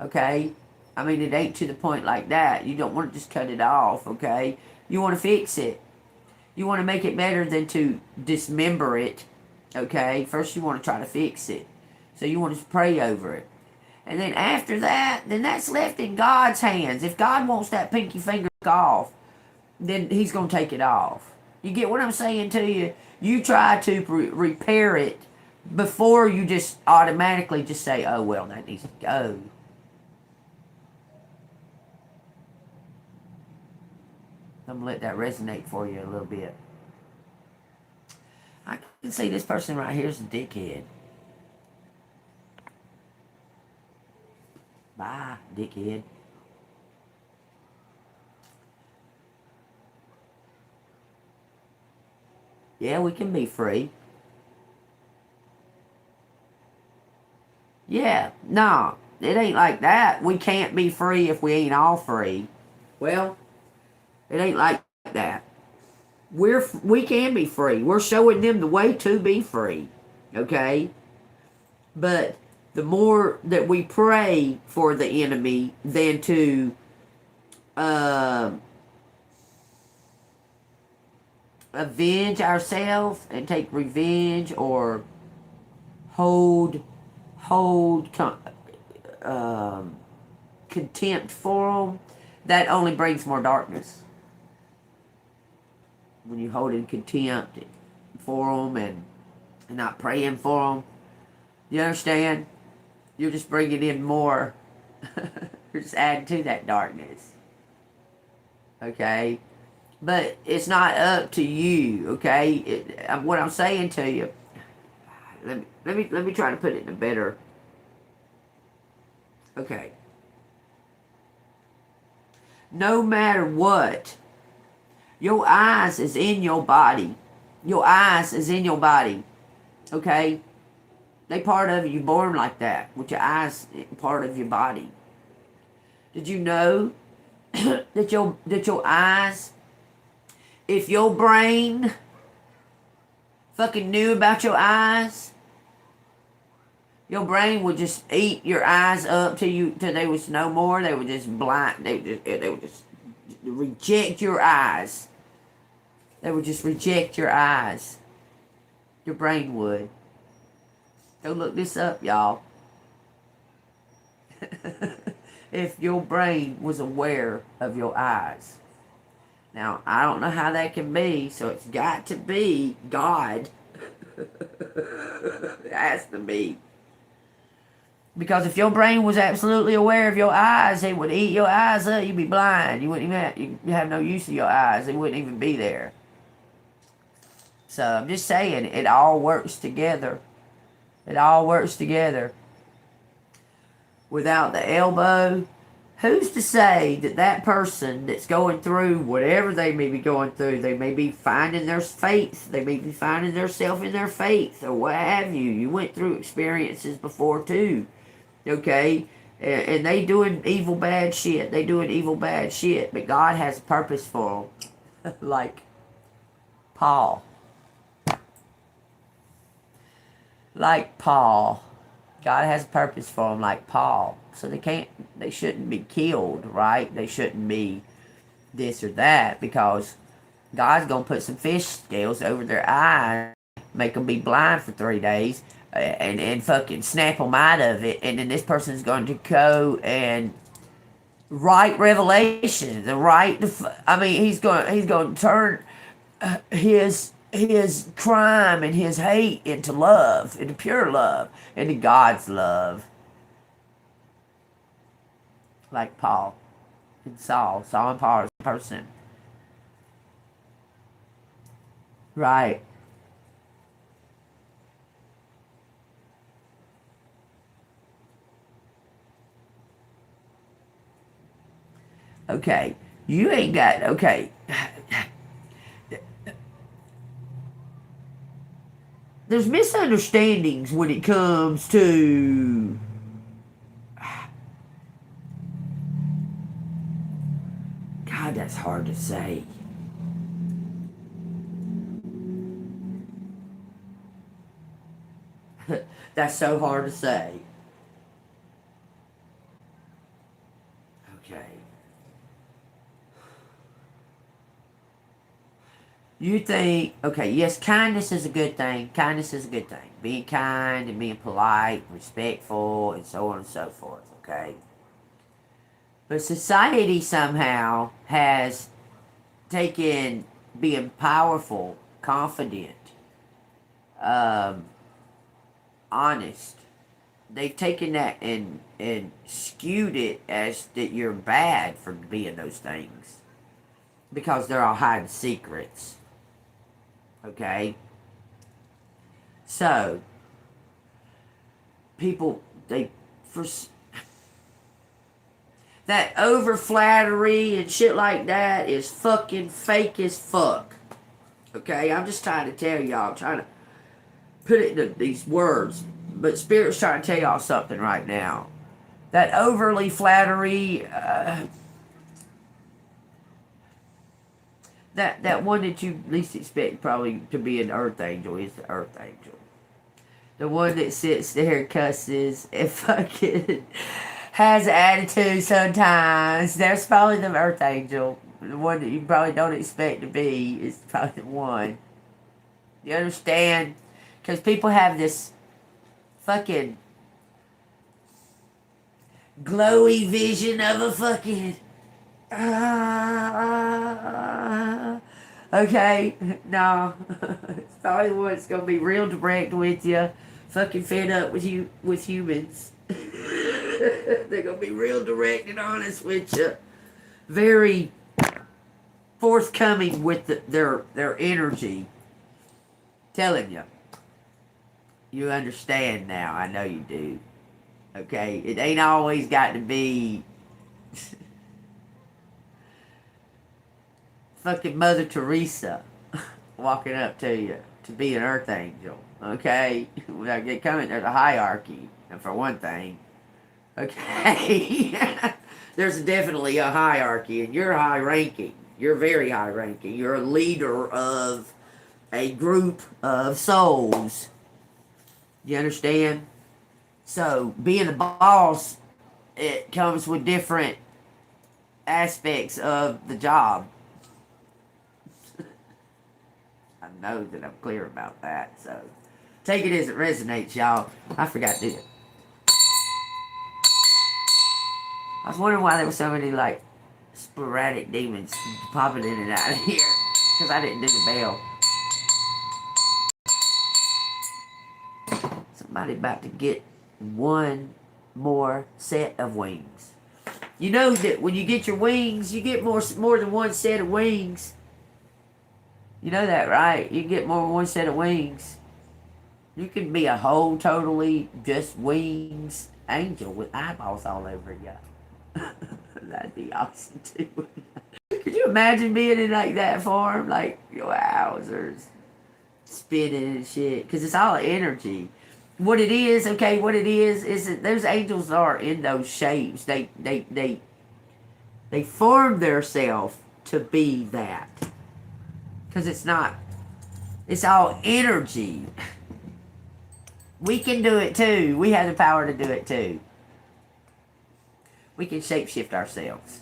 okay? I mean, it ain't to the point like that. You don't want to just cut it off, okay? You want to fix it. You want to make it better than to dismember it, okay? First, you want to try to fix it. So you want to pray over it. And then after that, then that's left in God's hands. If God wants that pinky finger off, then he's going to take it off. You get what I'm saying to you? You try to repair it before you just automatically just say, oh, well, that needs to go. I'm going to let that resonate for you a little bit. I can see this person right here is a dickhead. Bye, dickhead. Yeah, we can be free. Yeah, no, it ain't like that. We can't be free if we ain't all free. Well, it ain't like that. We can be free. We're showing them the way to be free. Okay? But the more that we pray for the enemy than to avenge ourselves and take revenge or hold contempt for them, that only brings more darkness. When you hold in contempt for them and not praying for them, you understand? You're just bringing in more. You're just adding to that darkness. Okay? But it's not up to you, okay? What I'm saying to you, let me try to put it in a better... Okay. No matter what, your eyes is in your body. Your eyes is in your body. Okay? They part of you. Born like that. With your eyes part of your body. Did you know that your eyes, if your brain fucking knew about your eyes, your brain would just eat your eyes up till they was no more. They would just blind. They would just reject your eyes. They would just reject your eyes. Your brain would. Go look this up, y'all. If your brain was aware of your eyes. Now, I don't know how that can be, so it's got to be God. It has to be. Because if your brain was absolutely aware of your eyes, it would eat your eyes up. You'd be blind. You wouldn't even have no use of your eyes. They wouldn't even be there. So I'm just saying, it all works together. It all works together. Without the elbow, who's to say that person that's going through whatever they may be going through, they may be finding their faith, they may be finding themselves in their faith, or what have you. You went through experiences before too, okay? And they doing evil, bad shit. They doing evil, bad shit. But God has a purpose for them. Like Paul. Like Paul. God has a purpose for them like Paul. So they shouldn't be killed, right? They shouldn't be this or that, because God's going to put some fish scales over their eyes, make them be blind for 3 days, and fucking snap them out of it. And then this person's going to go and write Revelation. He's going to turn his crime and his hate into love, into pure love, into God's love. Like Paul and Saul. Saul and Paul is a person. Right. Okay. You ain't got, okay. There's misunderstandings when it comes to God, that's hard to say. That's so hard to say. Okay. You think, okay, yes, kindness is a good thing. Kindness is a good thing. Being kind and being polite, respectful, and so on and so forth, okay? But society somehow has taken being powerful, confident, honest. They've taken that and skewed it as that you're bad for being those things. Because they're all hiding secrets. Okay? So, people, that over flattery and shit like that is fucking fake as fuck. Okay? I'm just trying to tell y'all, I'm trying to put it into these words, but Spirit's trying to tell y'all something right now. That overly flattery, that one that you least expect probably to be an earth angel is the earth angel. The one that sits there, cusses, and fucking has attitude sometimes. There's probably the earth angel. The one that you probably don't expect to be is probably the one. You understand? Because people have this fucking glowy vision of a fucking okay, no. It's probably the one that's gonna be real direct with you. Fucking fed up with you, with humans. They're gonna be real direct and honest with you. Very forthcoming with their energy. Telling you. You understand now. I know you do. Okay? It ain't always got to be fucking Mother Teresa. walking up to you to be an earth angel. Okay? Without get coming, there's a hierarchy, and for one thing. Okay? There's definitely a hierarchy, and you're high ranking. You're very high ranking. You're a leader of a group of souls. You understand? So, being a boss, it comes with different aspects of the job. I know that I'm clear about that, so take it as it resonates, y'all. I forgot to do it. I was wondering why there were so many, like, sporadic demons popping in and out of here, because I didn't do the bell. Somebody about to get one more set of wings. You know that when you get your wings, you get more than one set of wings. You know that, right? You get more than one set of wings. You can be a whole, totally just wings angel with eyeballs all over you. That'd be awesome too. Could you imagine being in like that form? Like, wowzers. Spinning and shit. Because it's all energy. What it is that those angels are in those shapes. They form themselves to be that. Because it's all energy. We can do it too. We have the power to do it too. We can shapeshift ourselves.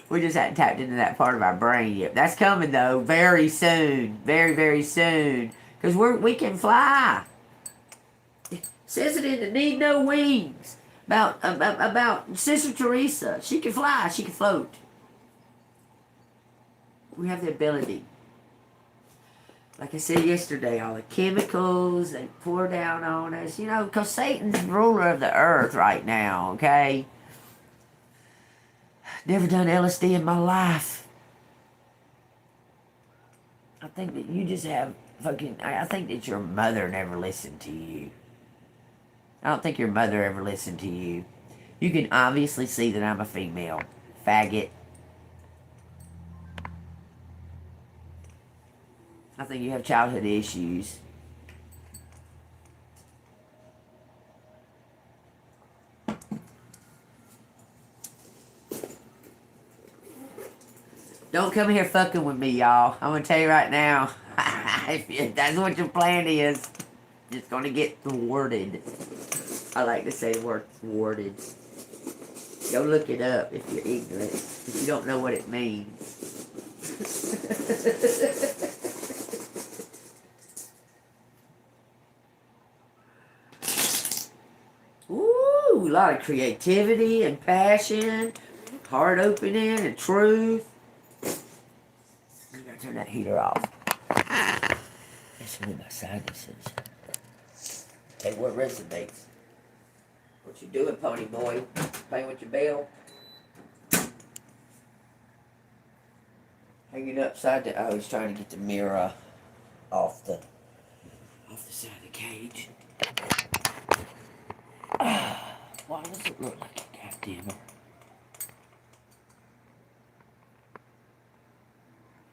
We just hadn't tapped into that part of our brain yet. That's coming though, very soon. Very, very soon. Because we can fly. It says it in the Need No Wings. About Sister Teresa. She can fly, she can float. We have the ability. Like I said yesterday, all the chemicals they pour down on us, because Satan's ruler of the earth right now, okay? Never done LSD in my life. I think that you just have I think that your mother never listened to you. I don't think your mother ever listened to you. You can obviously see that I'm a female. Faggot. I think you have childhood issues. Don't come here fucking with me, y'all. I'm gonna tell you right now. If that's what your plan is, it's gonna get thwarted. I like to say the word thwarted. Go look it up if you're ignorant. If you don't know what it means. Ooh, a lot of creativity and passion, heart opening and truth. I'm gonna turn that heater off. That's with my sinuses. Hey, what resonates? What you doing, pony boy? Playing with your bell? Hanging upside the. Oh, he's trying to get the mirror off the side of the cage. Why does it look like a goddamn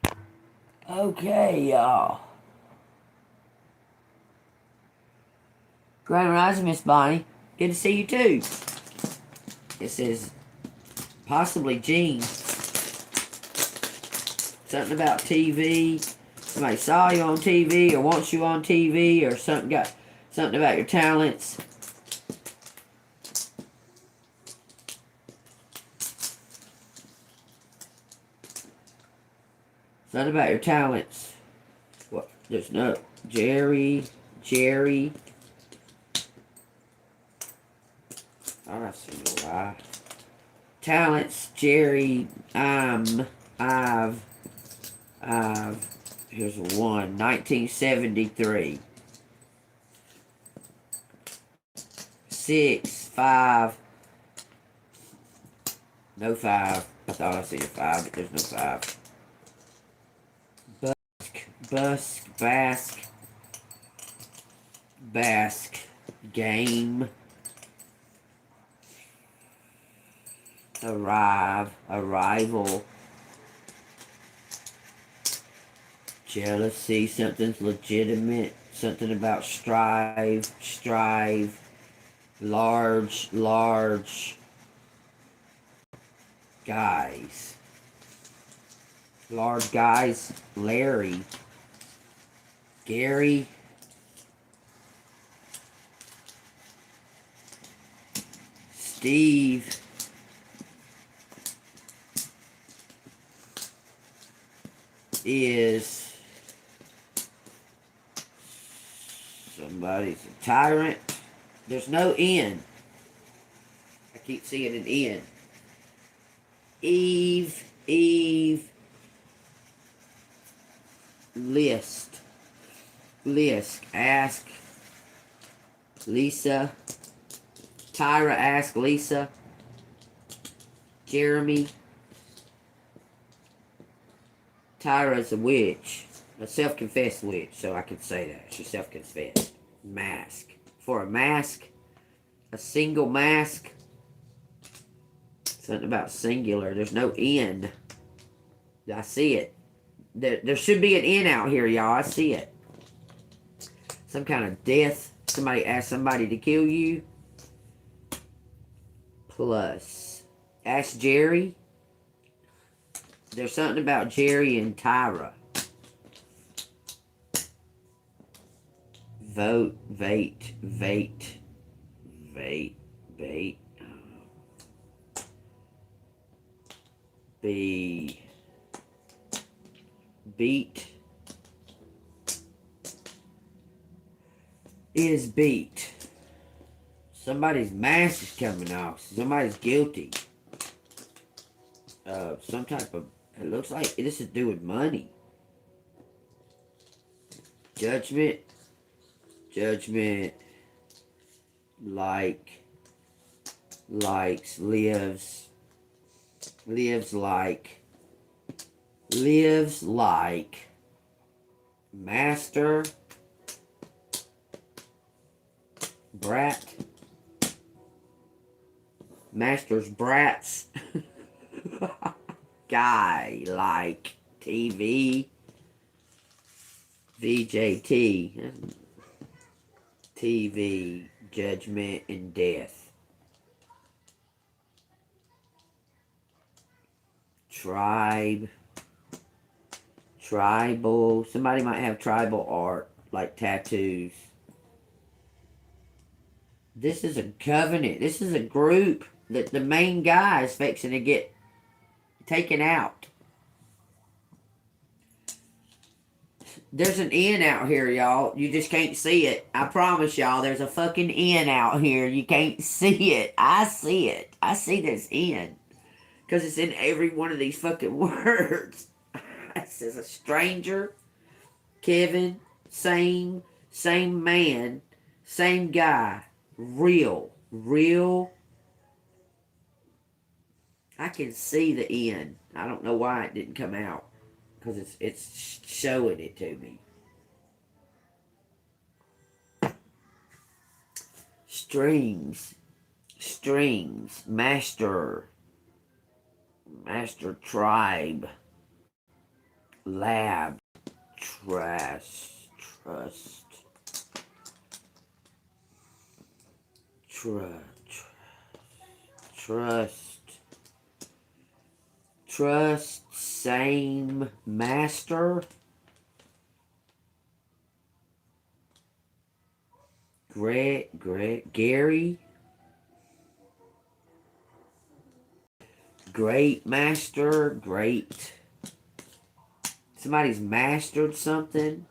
it? Okay, y'all. Grand Rising, Miss Bonnie. Good to see you too. It says possibly Jean. Something about TV. Somebody saw you on TV or wants you on TV or something about your talents. Something about your talents. What? There's no Jerry. Oh, I see why. Talents, Jerry. Here's one. 1973. 6, 5. No 5. I thought I see a 5, but there's no 5. Basque, game, arrival, Jealousy, something's legitimate. Something about strive. Large guys. Large guys. Larry. Gary. Steve. Is somebody's a tyrant. There's no N. I keep seeing an N. Eve. List. Ask. Lisa. Tyra, ask Lisa. Jeremy. Tyra's a witch. A self-confessed witch, so I can say that. She's self-confessed. Mask. For a mask. A single mask. Something about singular. There's no N. I see it. There should be an N out here, y'all. I see it. Some kind of death. Somebody asked somebody to kill you. Plus. Ask Jerry. There's something about Jerry and Tyra. Bait. Beat. Is beat. Somebody's mask is coming off. Somebody's guilty. Some type of... It looks like this is to do with money. Judgment. Likes. Lives like. Master. Brat. Master's brats. Guy like TV. VJT. TV, judgment, and death. Tribe. Tribal. Somebody might have tribal art, like tattoos. This is a covenant. This is a group that the main guy is fixing to get taken out. There's an N out here, y'all. You just can't see it. I promise y'all, there's a fucking N out here. You can't see it. I see it. I see this N. Because it's in every one of these fucking words. It says a stranger, Kevin, same man, same guy, real. I can see the N. I don't know why it didn't come out. Because it's showing it to me. Strings. Master tribe. Lab. Trust. Same master. Gary. Great master. Great. Somebody's mastered something.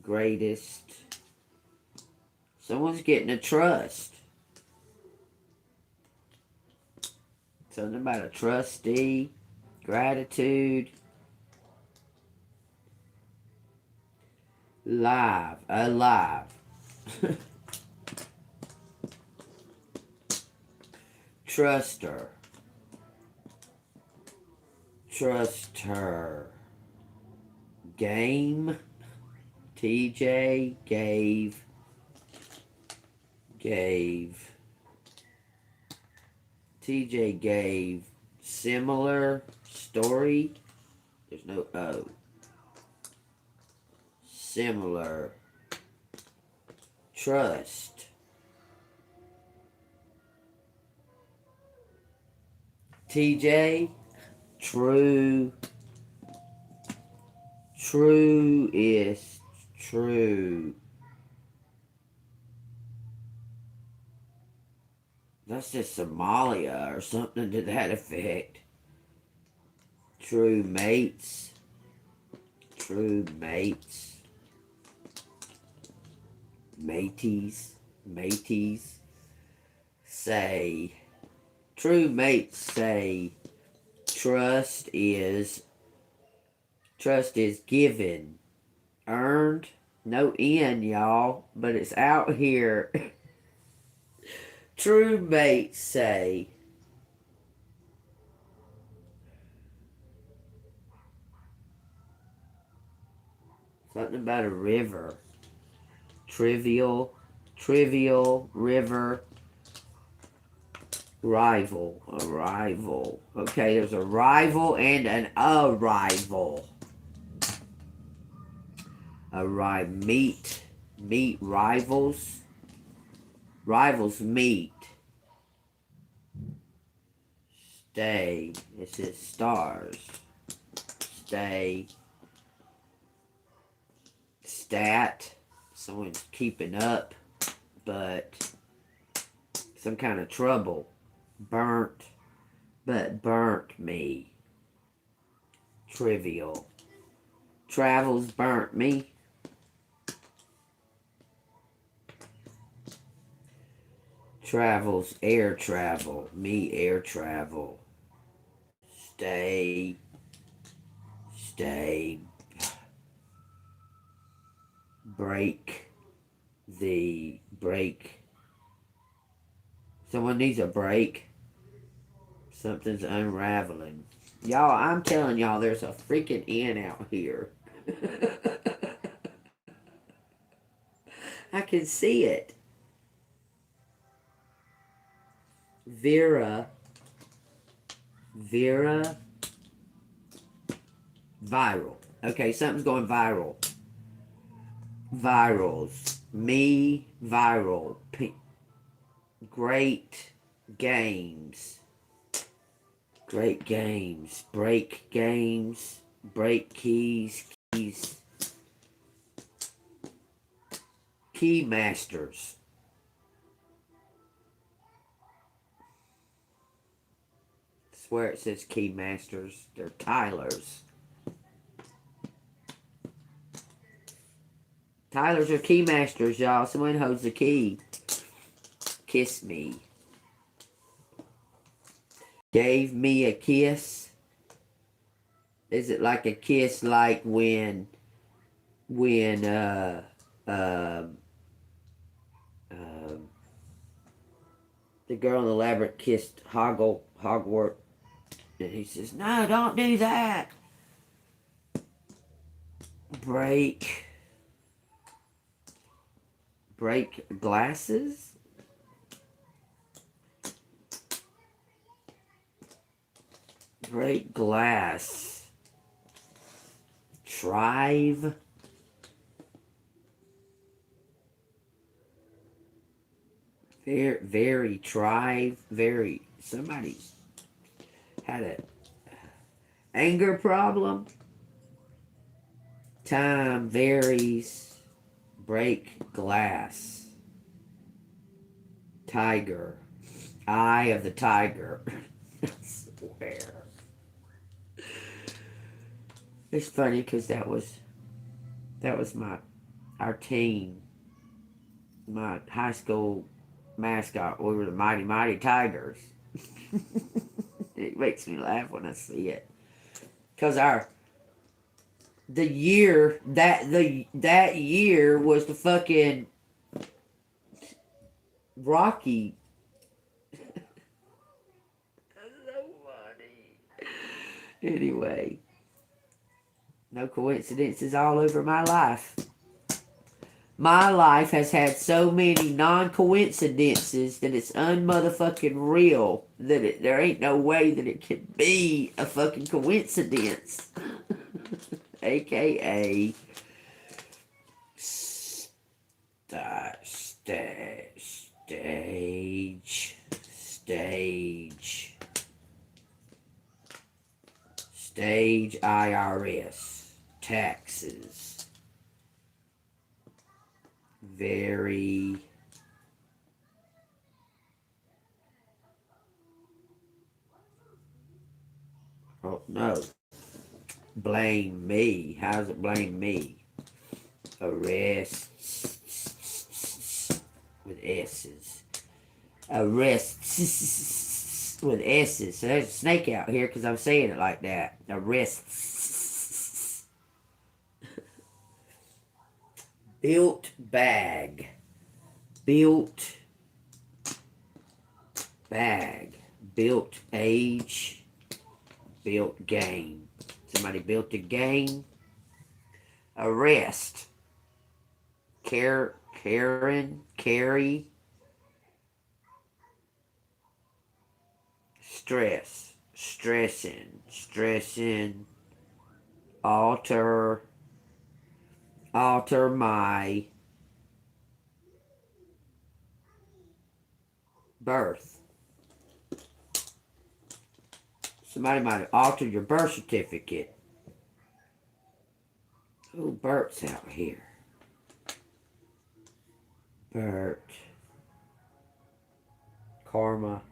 Greatest. Someone's getting a trust. Something about a trustee. Gratitude. Alive. Trust her. Game. TJ gave. TJ gave. Similar story. There's no O. similar, trust, TJ, true, true is true. That's just Somalia or something to that effect. True mates, true mates, mateys, mateys, say, true mates say, trust is given, earned, no end, y'all, but it's out here. True mates say, something about a river. Trivial, river, rival, arrival. Okay, there's a rival and an arrival. Meet rivals. Rivals meet. Stay, it says stars. Stay. Stat, someone's keeping up, but some kind of trouble. Burnt, but burnt me. Trivial. Travels burnt me. Travels, air travel. Me, air travel. Stay. Stay. Break. The break. Someone needs a break. Something's unraveling. Y'all, I'm telling y'all, there's a freaking N out here. I can see it. Vera, viral. Okay, something's going viral. Virals. Me, viral. Great games. Great games. Break games. Break keys. Keys. Key masters. I swear it says key masters. They're Tylers. Tylers are key masters, y'all. Someone holds the key. Kiss me. Gave me a kiss. Is it like a kiss like when the girl in the labyrinth kissed Hogwarts, and he says, "No, don't do that." Break glasses. Break glass. Trive. Somebody's had a anger problem. Time varies. Break glass. Tiger. Eye of the tiger. I swear. It's funny because that was our team, my high school mascot. We were the Mighty Mighty Tigers. It makes me laugh when I see it, because that year was the fucking Rocky. That's so funny. Anyway, no coincidences all over my life. My life has had so many non-coincidences that it's unmotherfucking real. That there ain't no way that it could be a fucking coincidence. AKA Stage IRS. Taxes. Very. Oh no. Blame me. How does it blame me? Arrests with S's. Arrests with S's. So there's a snake out here because I'm saying it like that. Arrests. Built bag. Built bag. Built age. Built game. Somebody built a game. Arrest. Karen. Carry. Stress. Stressing. Alter my birth. Somebody might have altered your birth certificate. Oh, Bert's out here. Bert. Karma.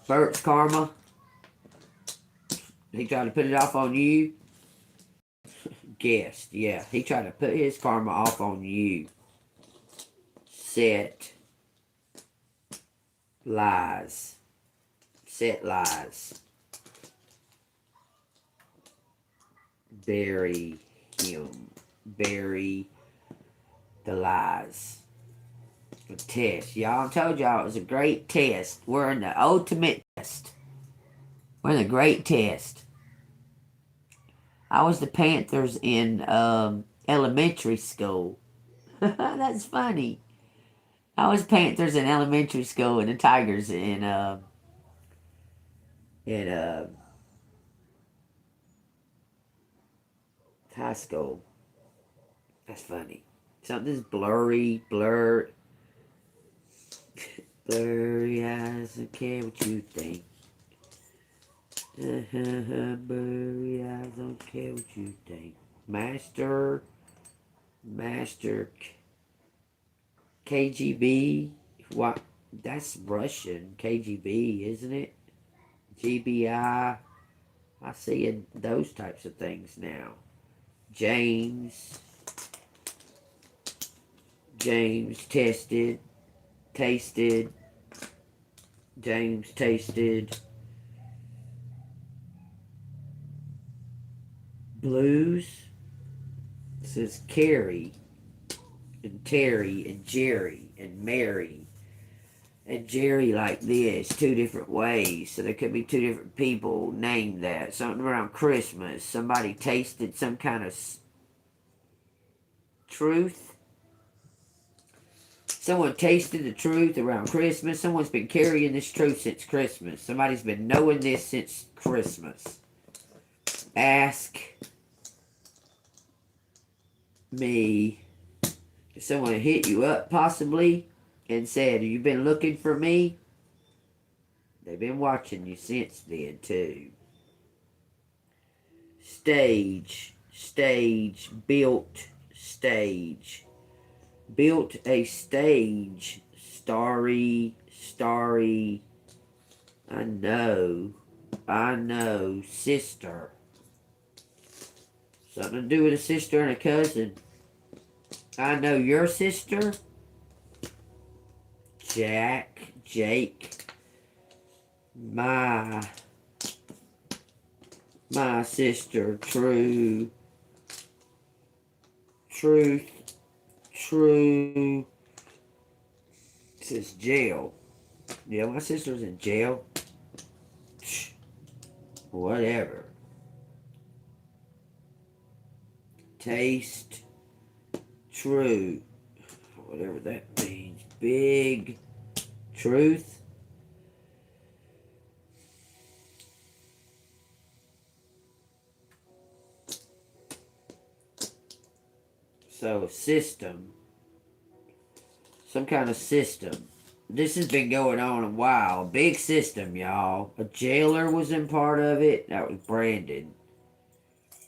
Bert's karma. He tried to put it off on you. Guessed, yeah. He tried to put his karma off on you. Set lies. Set lies. Bury him. Bury the lies. A test. Y'all, I told y'all it was a great test. We're in the ultimate test. We're in the great test. I was the Panthers in elementary school. That's funny. I was Panthers in elementary school and the Tigers in high school. That's funny. Something's blurry, blurry eyes. Don't care what you think. Blurry eyes. Don't care what you think. Master KGB. What? That's Russian. KGB, isn't it? GBI. I see those types of things now. James tasted. James tasted. Blues. It says Carrie and Terry and Jerry and Mary and Jerry like this, two different ways. So there could be two different people named that. Something around Christmas. Somebody tasted some kind of truth. Someone tasted the truth around Christmas. Someone's been carrying this truth since Christmas. Somebody's been knowing this since Christmas. Ask me if someone hit you up possibly and said, have you been looking for me? They've been watching you since then too. Stage, built stage. Built a stage. Starry. I know. Sister. Something to do with a sister and a cousin. I know your sister. Jake. My sister. Truth. It says jail. Yeah, my sister's in jail. Whatever. Taste. True. Whatever that means. Big. Truth. So, system. Some kind of system. This has been going on a while. A big system, y'all. A jailer was in part of it. That was Brandon.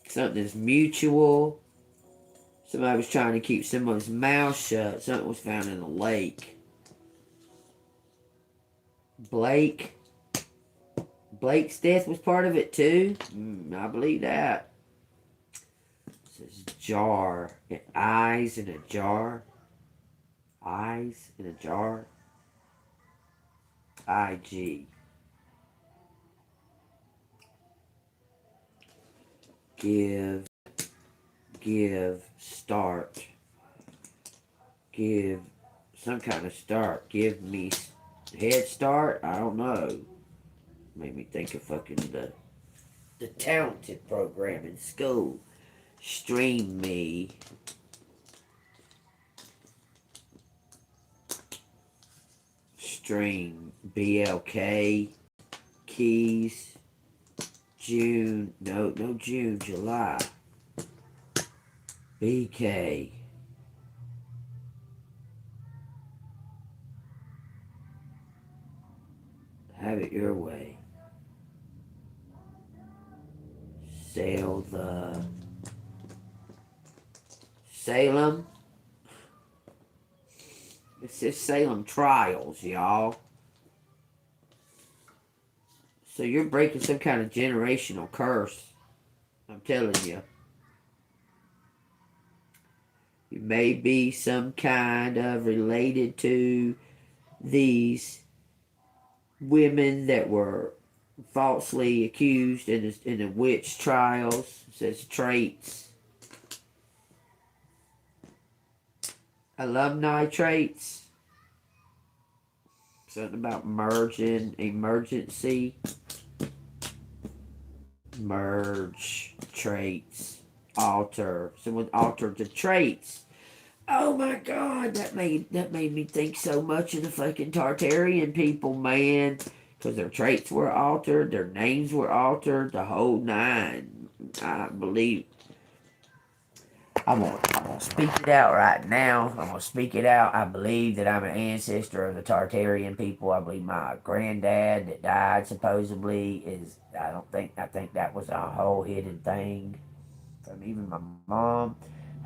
Something's mutual. Somebody was trying to keep someone's mouth shut. Something was found in a lake. Blake's death was part of it too. I believe that. It says jar. Eyes in a jar. Eyes in a jar. IG. Give, start. Give some kind of start. Give me head start. I don't know. Made me think of fucking the talented program in school. Stream me. Stream. BLK. Keys. June. No June. July. BK. Have it your way. Sail the Salem. It says Salem trials, y'all. So you're breaking some kind of generational curse. I'm telling you. You may be some kind of related to these women that were falsely accused in the witch trials. It says traits. Alumni traits. Something about merging, emergency. Merge, traits, alter. Someone altered the traits. Oh my God, that made me think so much of the fucking Tartarian people, man. Because their traits were altered, their names were altered, the whole nine. I believe. I'm gonna speak it out right now. I'm gonna speak it out. I believe that I'm an ancestor of the Tartarian people. I believe my granddad that died supposedly is. I think that was a whole hidden thing from even my mom.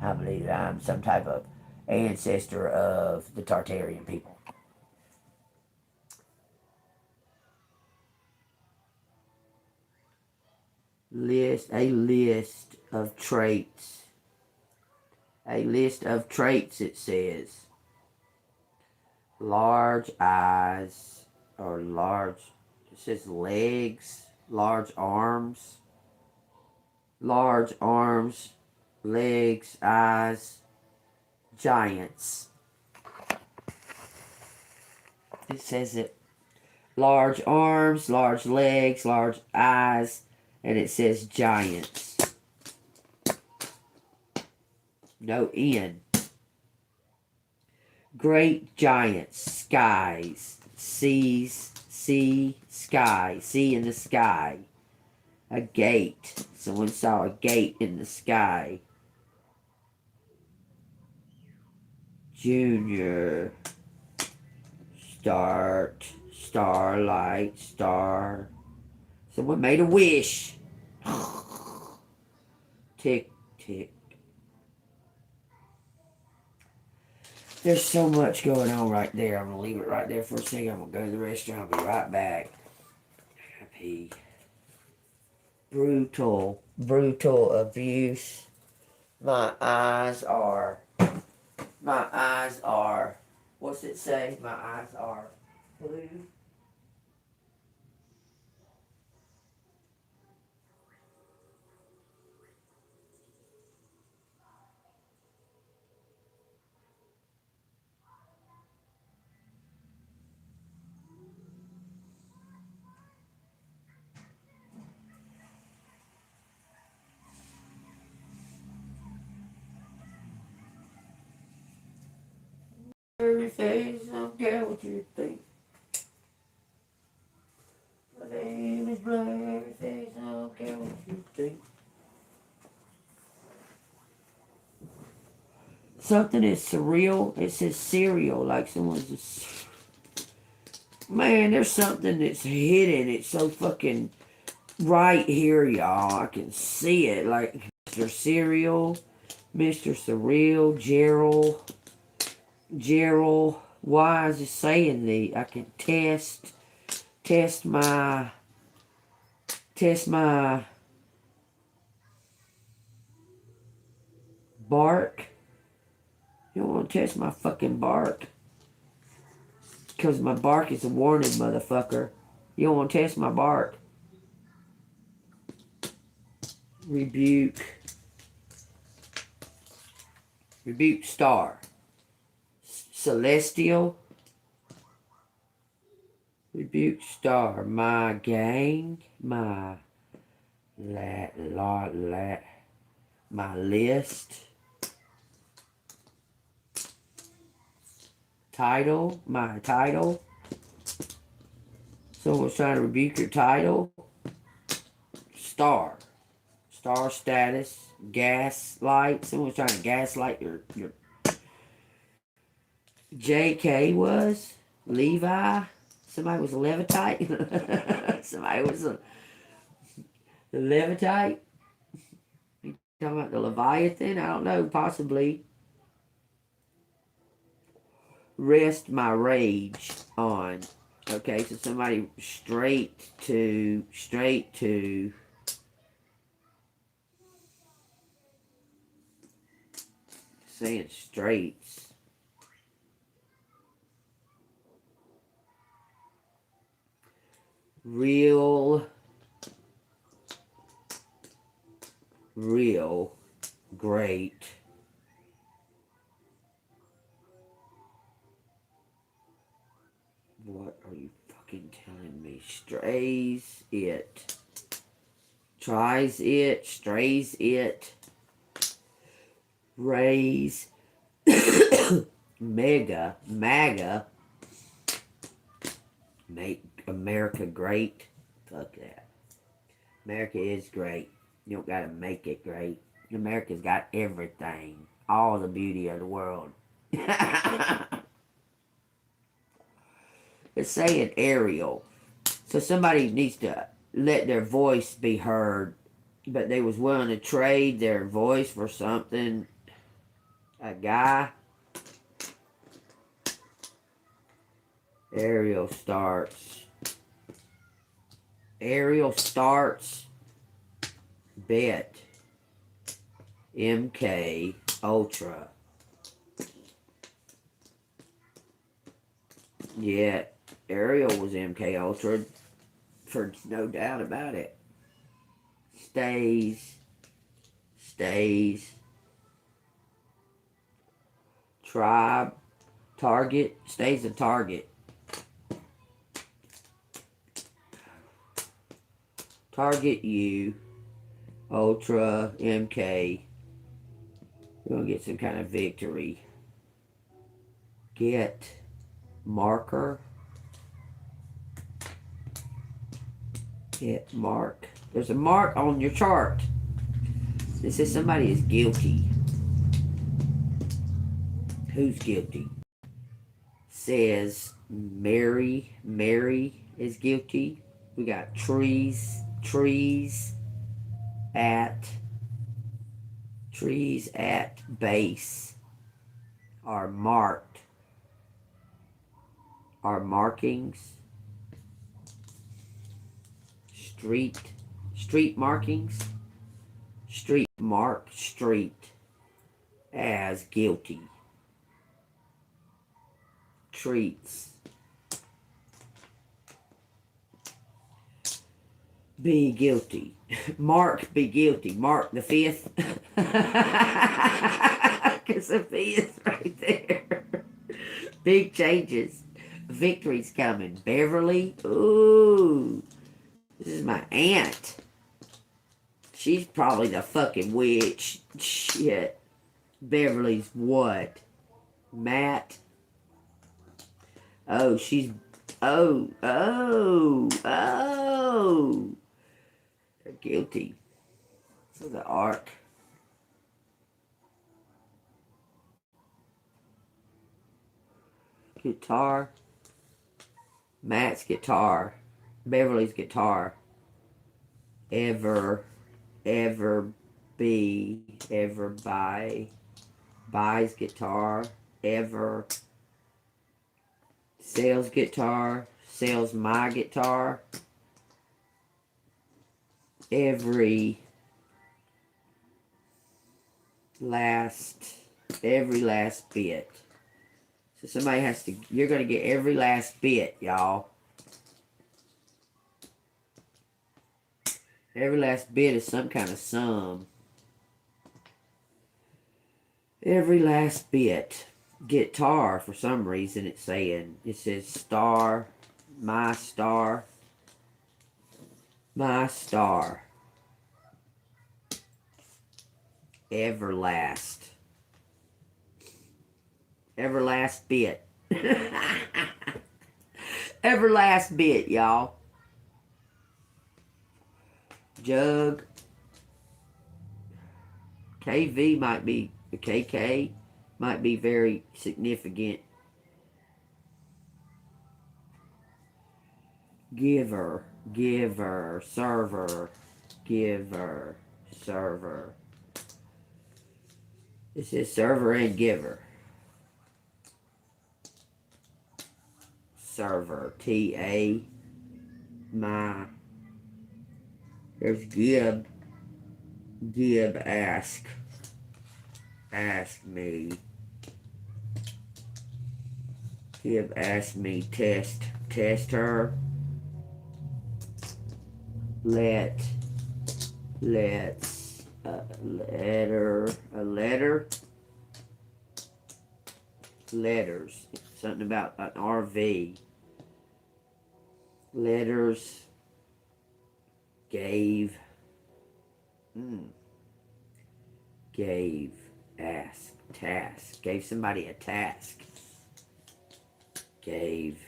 I believe that I'm some type of ancestor of the Tartarian people. A list of traits. A list of traits, it says. Large eyes, or large, it says legs, large arms, legs, eyes, giants. It says it. Large arms, large legs, large eyes, and it says giants. No N. Great giants, skies, seas, sky, sea in the sky. A gate. Someone saw a gate in the sky. Junior. Start. Starlight. Star. Someone made a wish. Tick, tick. There's so much going on right there. I'm going to leave it right there for a second. I'm going to go to the restaurant. I'll be right back. I gotta pee. Brutal abuse. My eyes are, what's it say? My eyes are blue. Baby face, I don't care what you think. My name is Blurry Face, I don't care what you think. Something is surreal. It says cereal, like someone's just... Man, there's something that's hidden. It's so fucking right here, y'all. I can see it. Like Mr. Cereal, Mr. Surreal, Gerald. Why is it saying the? I can test my bark. You don't want to test my fucking bark. Because my bark is a warning, motherfucker. You don't want to test my bark. Rebuke star. Celestial. Rebuke star. My gang. My my list. Title. My title. Someone's trying to rebuke your title. Star status. Gaslight. Someone's trying to gaslight your JK was. Levi. Somebody was a Levitite. Somebody was a Levitite. You talking about the Leviathan? I don't know. Possibly. Rest my rage on. Okay, so somebody straight to saying straights. Real great. What are you fucking telling me? Strays it. Tries it. Strays it. Raise. MAGA. Make America great. Fuck that. America is great. You don't gotta make it great. America's got everything. All the beauty of the world. It's saying Ariel. So somebody needs to let their voice be heard. But they was willing to trade their voice for something. A guy. Ariel starts. Bet. MK Ultra. Yeah, Ariel was MK Ultra, for no doubt about it. Stays. Tribe. Target. Stays a target. Target you. Ultra. MK. We're going to get some kind of victory. Get. Marker. Get mark. There's a mark on your chart. This says somebody is guilty. Who's guilty? Says Mary is guilty. We got trees at base are marked. Are markings. Street markings. Street as guilty. Treats. Be guilty. Mark, be guilty. Mark the 5th. Because the 5th is right there. Big changes. Victory's coming. Beverly. Ooh. This is my aunt. She's probably the fucking witch. Shit. Beverly's what? Matt. Oh, she's... Oh. They're guilty. So the arc. guitar, Matt's guitar, Beverly's guitar, ever be, ever buys guitar, ever sells guitar, sells my guitar, every last bit. So somebody has to, you're going to get every last bit, y'all. Every last bit is some kind of sum. Every last bit. Guitar, for some reason, it's saying. It says star, my star, my star. Everlast. Everlast bit. Everlast bit, y'all. Jug. KV might be, KK might be very significant. Giver, server, server. It says server and giver. Server, T-A, my. There's Gib, ask me. Gib, ask me, test her. Let's, letters, something about an RV, letters, gave, ask, task, gave somebody a task, gave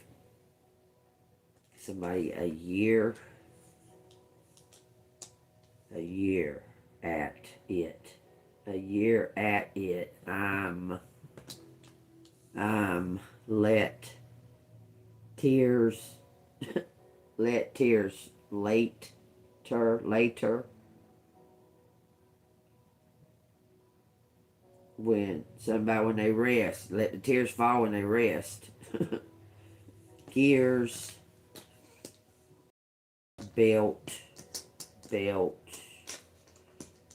somebody a year at it, I'm let tears later when they rest, let the tears fall when they rest. Gears, belt,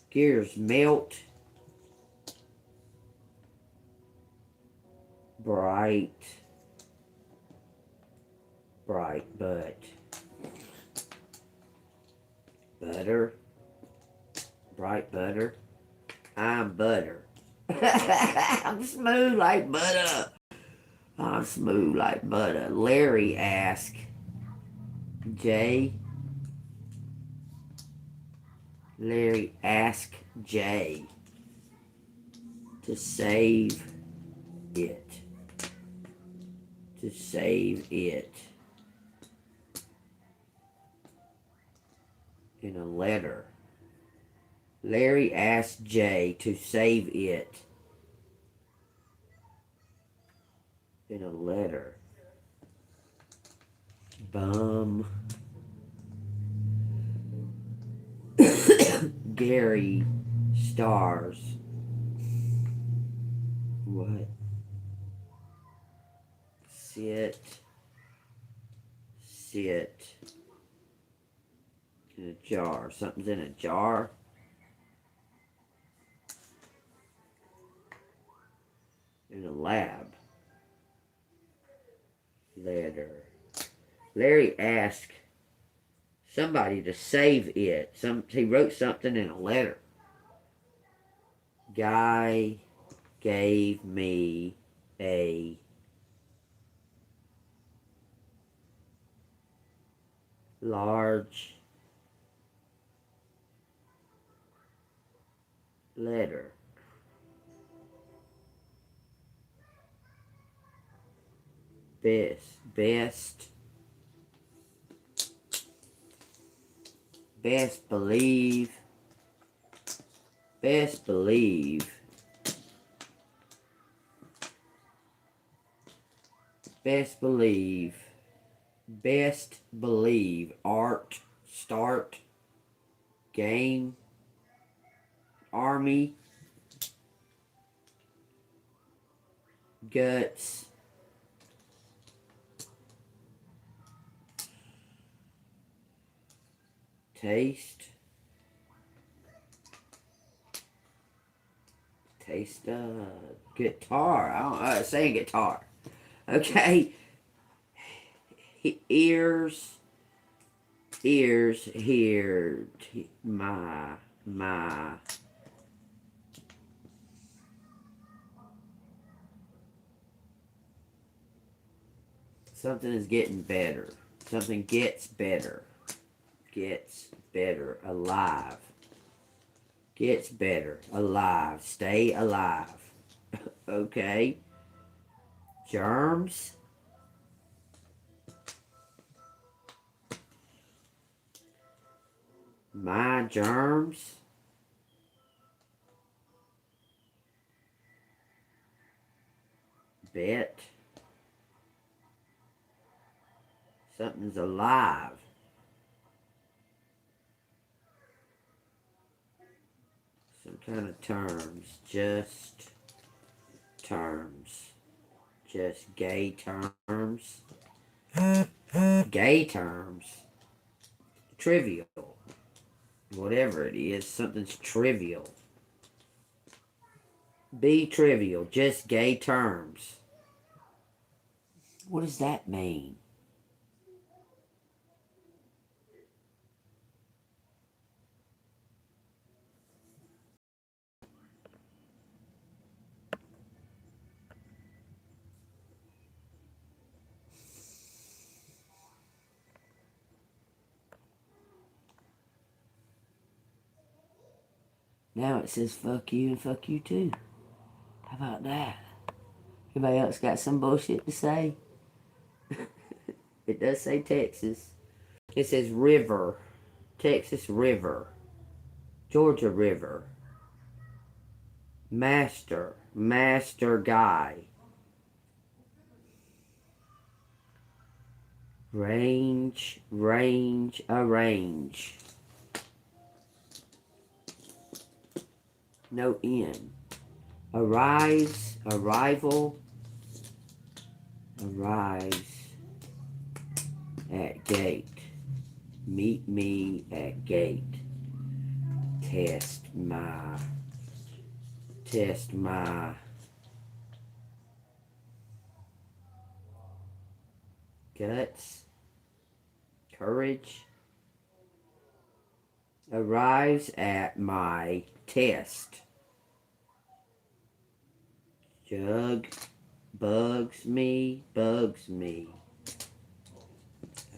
gears melt, bright but butter, bright butter, I'm butter. I'm smooth like butter. Larry ask Jay. Larry ask Jay to save it. In a letter. Larry asked Jay to save it in a letter. Bum. Gary stars. What? Sit in a jar. Something's in a jar. In a lab. Letter. Larry asked somebody to save it. He wrote something in a letter. Guy gave me a large letter. Best believe Best believe. Best believe. Art. Start. Game. Army. Guts. Taste. Taste guitar. I don't saying guitar. Okay. Ears. Ears here. My. Something is getting better. Something gets better. Gets better. Alive. Gets better. Alive. Stay alive. Okay. Germs. My germs. Bet. Something's alive. Some kind of terms. Just terms. Just gay terms. Gay terms. Trivial. Whatever it is, something's trivial. Be trivial. Just gay terms. What does that mean? Now it says fuck you and fuck you too. How about that? Anybody else got some bullshit to say? It does say Texas. It says river. Texas River. Georgia River. Master. Master guy. Range. Range. Arrange. No end. Arrives. Arrival. Arrives at gate. Meet me at gate. Test my guts. Courage. Arrives at my test. Jug. Bugs me.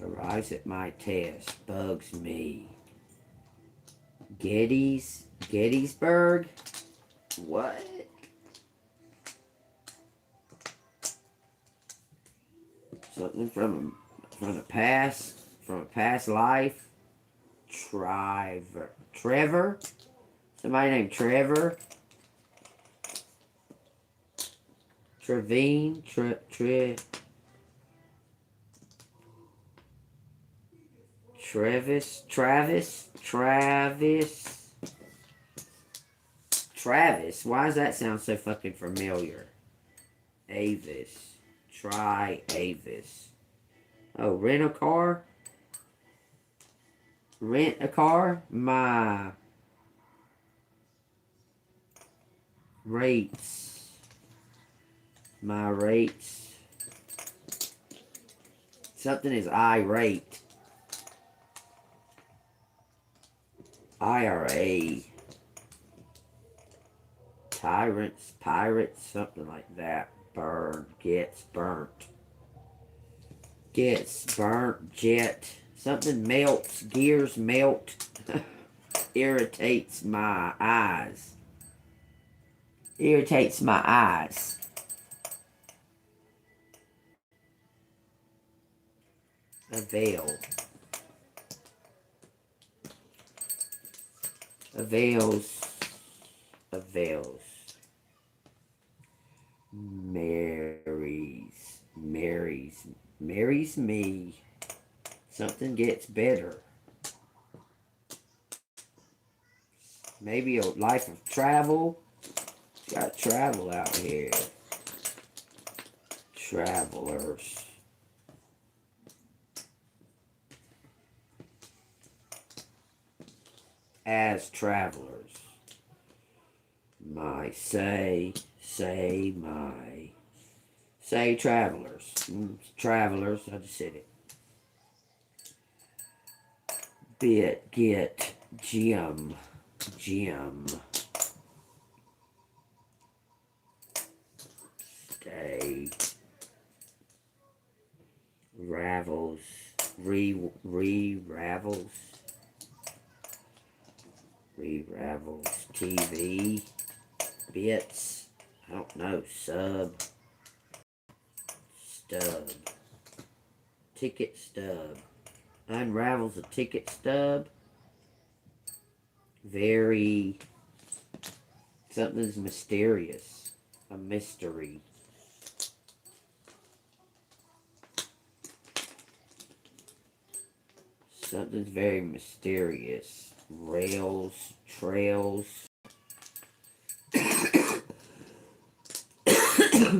Arrives at my test. Bugs me. Gettysburg? What? Something from a past life. Trevor? Somebody named Trevor? Trevine? Travis. Why does that sound so fucking familiar? Avis. Avis. Oh, rent a car? Rent a car? My rates. My rates. Something is irate. IRA. Tyrants, pirates, something like that. Burn, gets burnt. Gets burnt, jet. Something melts, gears melt. Irritates my eyes. Irritates my eyes. Avail. Avails. Marries. marries me. Something gets better. Maybe a life of travel. Got travel out here. Travelers. As travelers. My say travelers. Travelers, I just said it. Get, Jim. Stay. Ravels. Ravels. Ravels. TV. Bits. I don't know. Stub. Ticket stub. Unravels a ticket stub. Very. Something's mysterious. A mystery. Something's very mysterious. Rails. Trails.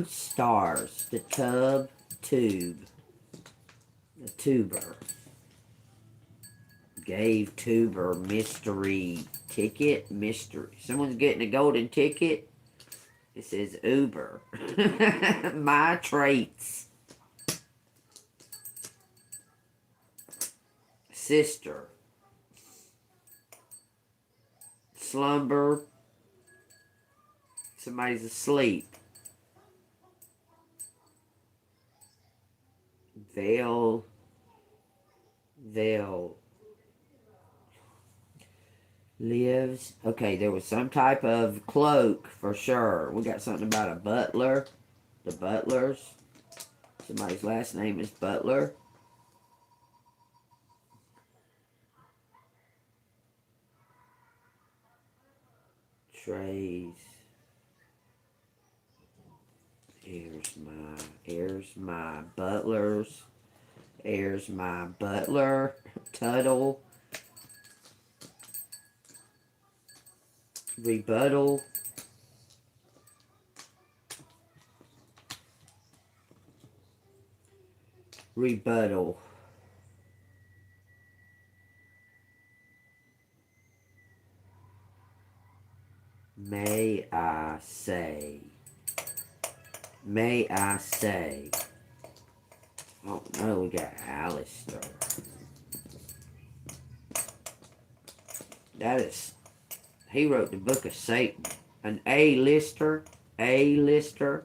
Stars. The tub. Tube. The tuber. Gave tuber mystery ticket. Mystery. Someone's getting a golden ticket. It says Uber. My traits. Sister. Slumber. Somebody's asleep. Veil. Lives. Okay, there was some type of cloak for sure. We got something about a butler. The butlers. Somebody's last name is Butler. Trays. Here's my butlers. Here's my butler. Tuttle. Rebuttal. Rebuttal. May I say. May I say. Oh no, we got Alistair. That is, he wrote the book of Satan. An A-lister. A-lister.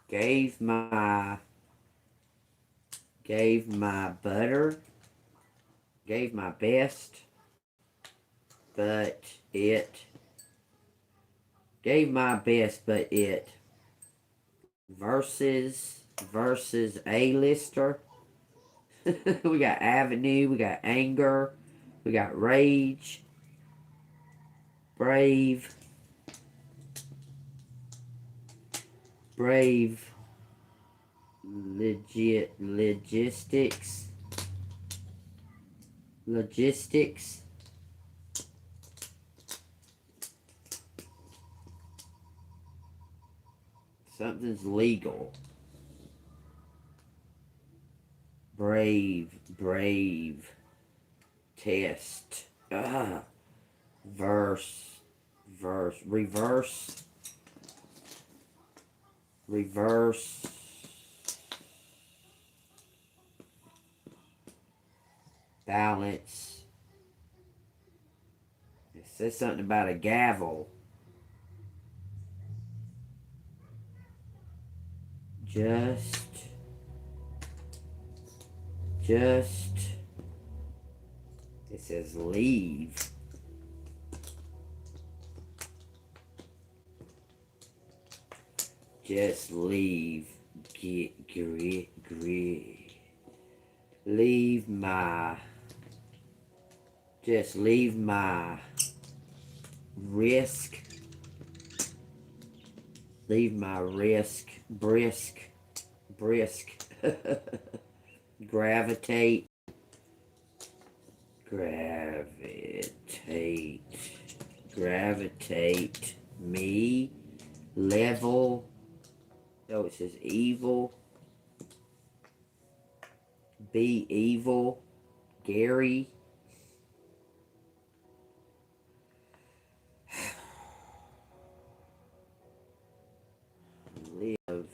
Gave my butter. Gave my best. But it. Gave my best, but it. Versus A-lister. We got avenue, we got anger, we got rage, brave, logistics, something's legal. Brave, test, verse, reverse, balance. It says something about a gavel. Just it says leave. Just leave. Leave my. Just leave my risk. Leave my risk. Brisk. brisk. Gravitate. Gravitate. Gravitate. Me. Level. Oh, it says evil. Be evil. Gary. Live.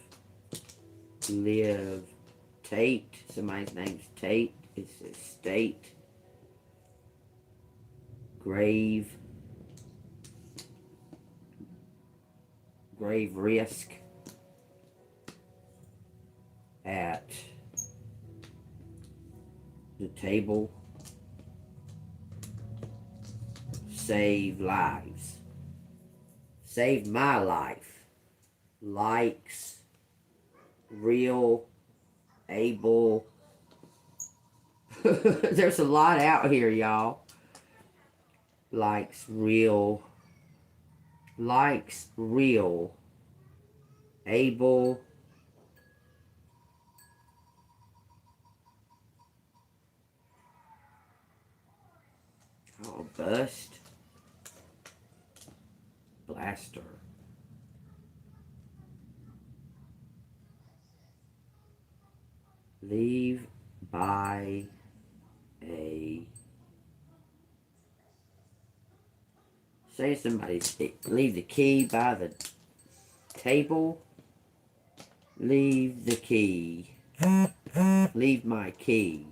Live. Tate. Somebody's name's Tate. It says state. Grave. Grave risk. At the table. Save lives. Save my life. Likes. Real. Able. There's a lot out here, y'all. Likes real. Likes real. Able. Oh, bust. Blaster. Leave by a... Say somebody leave the key by the table. Leave the key. Leave my key.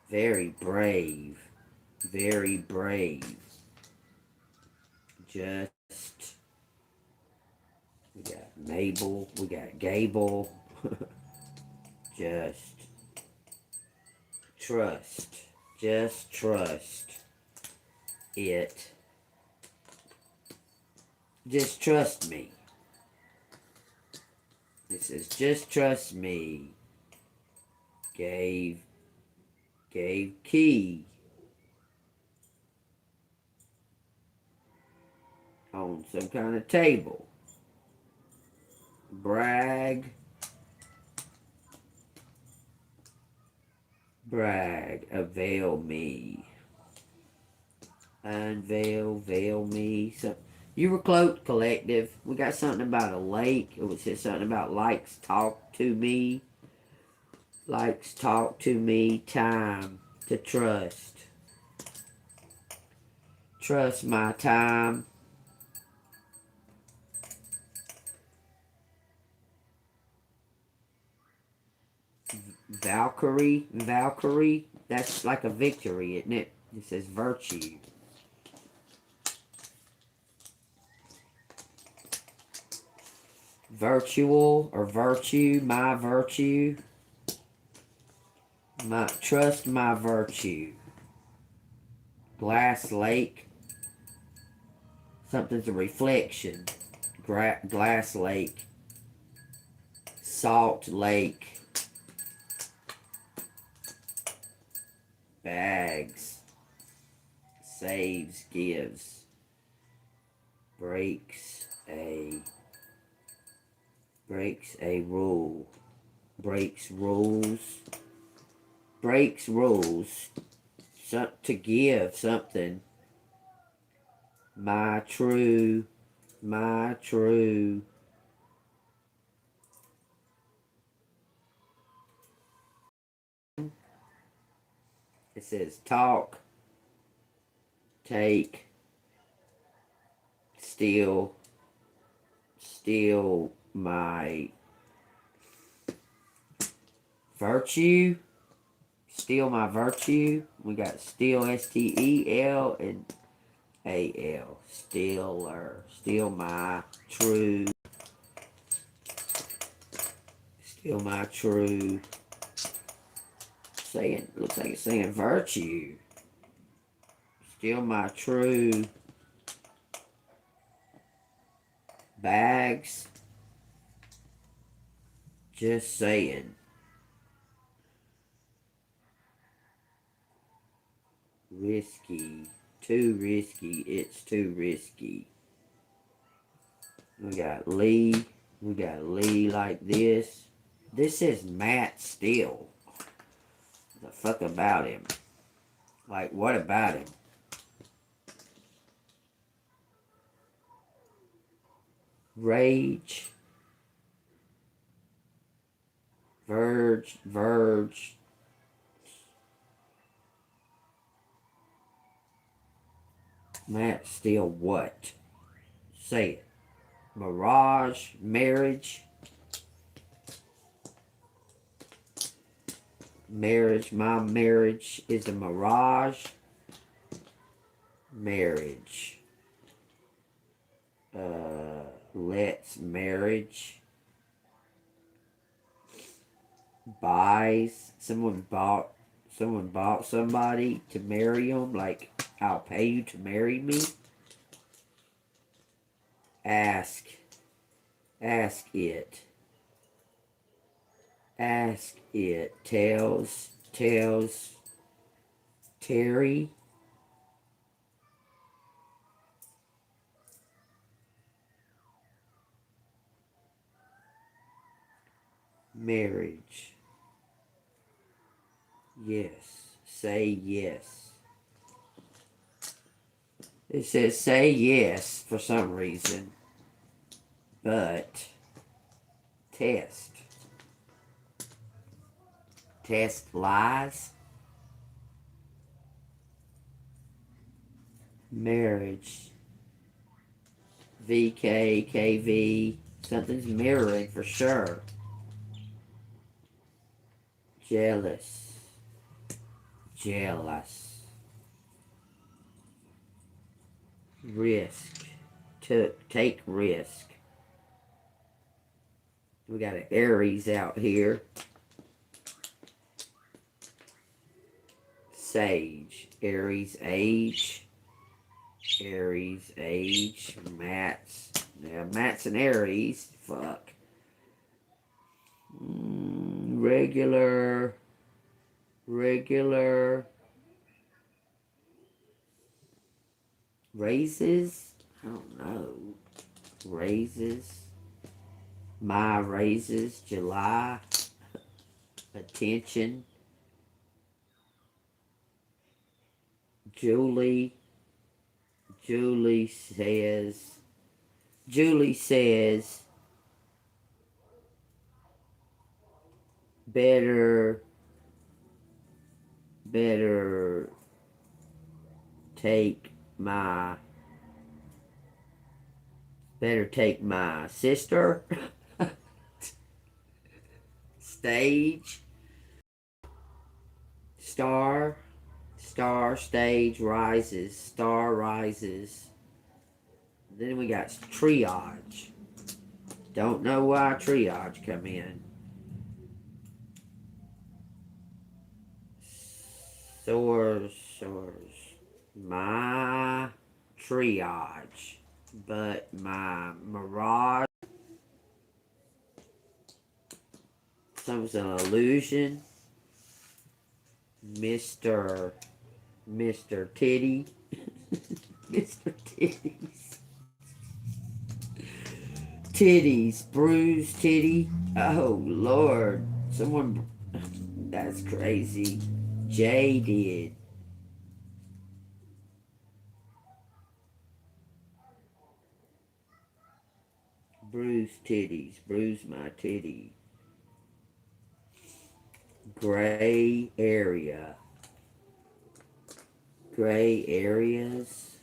Very brave. Very brave. Just. We got Mabel. We got Gable. Just. Trust. Just trust it. Just trust me. It says, just trust me. Gave key. On some kind of table. Brag. Brag. Avail me. Unveil. Veil me. So, you were cloaked, collective. We got something about a lake. It was just something about likes talk to me. Likes talk to me. Time to trust. Trust my time. Valkyrie. Valkyrie. That's like a victory, isn't it? It says virtue. Virtual or virtue. My virtue. Trust my virtue. Glass lake. Something's a reflection. Glass lake. Salt lake. Bags. Saves, gives. Breaks a rule. Breaks rules. Breaks rules. To give something. My true. It says talk, take, steal my virtue. Steal my virtue. We got steal, S-T-E-L and A-L. Stealer. Steal my true. Steal my true. Looks like it's saying virtue. Steal my true. Bags. Just saying. Risky. Too risky. It's too risky. We got Lee. We got Lee like this. This is Matt Steele. The fuck about him? Like, what about him? Rage. Verge. Matt Steele what? Say it. Mirage. Marriage. Marriage. My marriage is a mirage. Marriage. Let's marriage. Buys. Someone bought somebody to marry them. Like, I'll pay you to marry me. Ask it. Ask it. Tells Terry. Marriage. Yes. Say yes. It says say yes for some reason. But test. Test lies. Marriage. VKKV. Something's mirroring for sure. Jealous. Risk. Take risk. We got an Aries out here. Sage. Aries age. Matt's. Yeah, Matt's an Aries. Fuck. Regular. Raises? I don't know. Raises. My raises. July. Attention. Julie says better take my sister. Stage. Star, stage, rises. Star rises. Then we got triage. Don't know why triage come in. Source. My triage. But my mirage. Something's an illusion. Mr. Titty. Mr. Titties. Titties. Bruised titty. Oh, Lord. Someone... That's crazy. Jaded. Bruised titties. Bruise my titty. Gray area. Gray areas.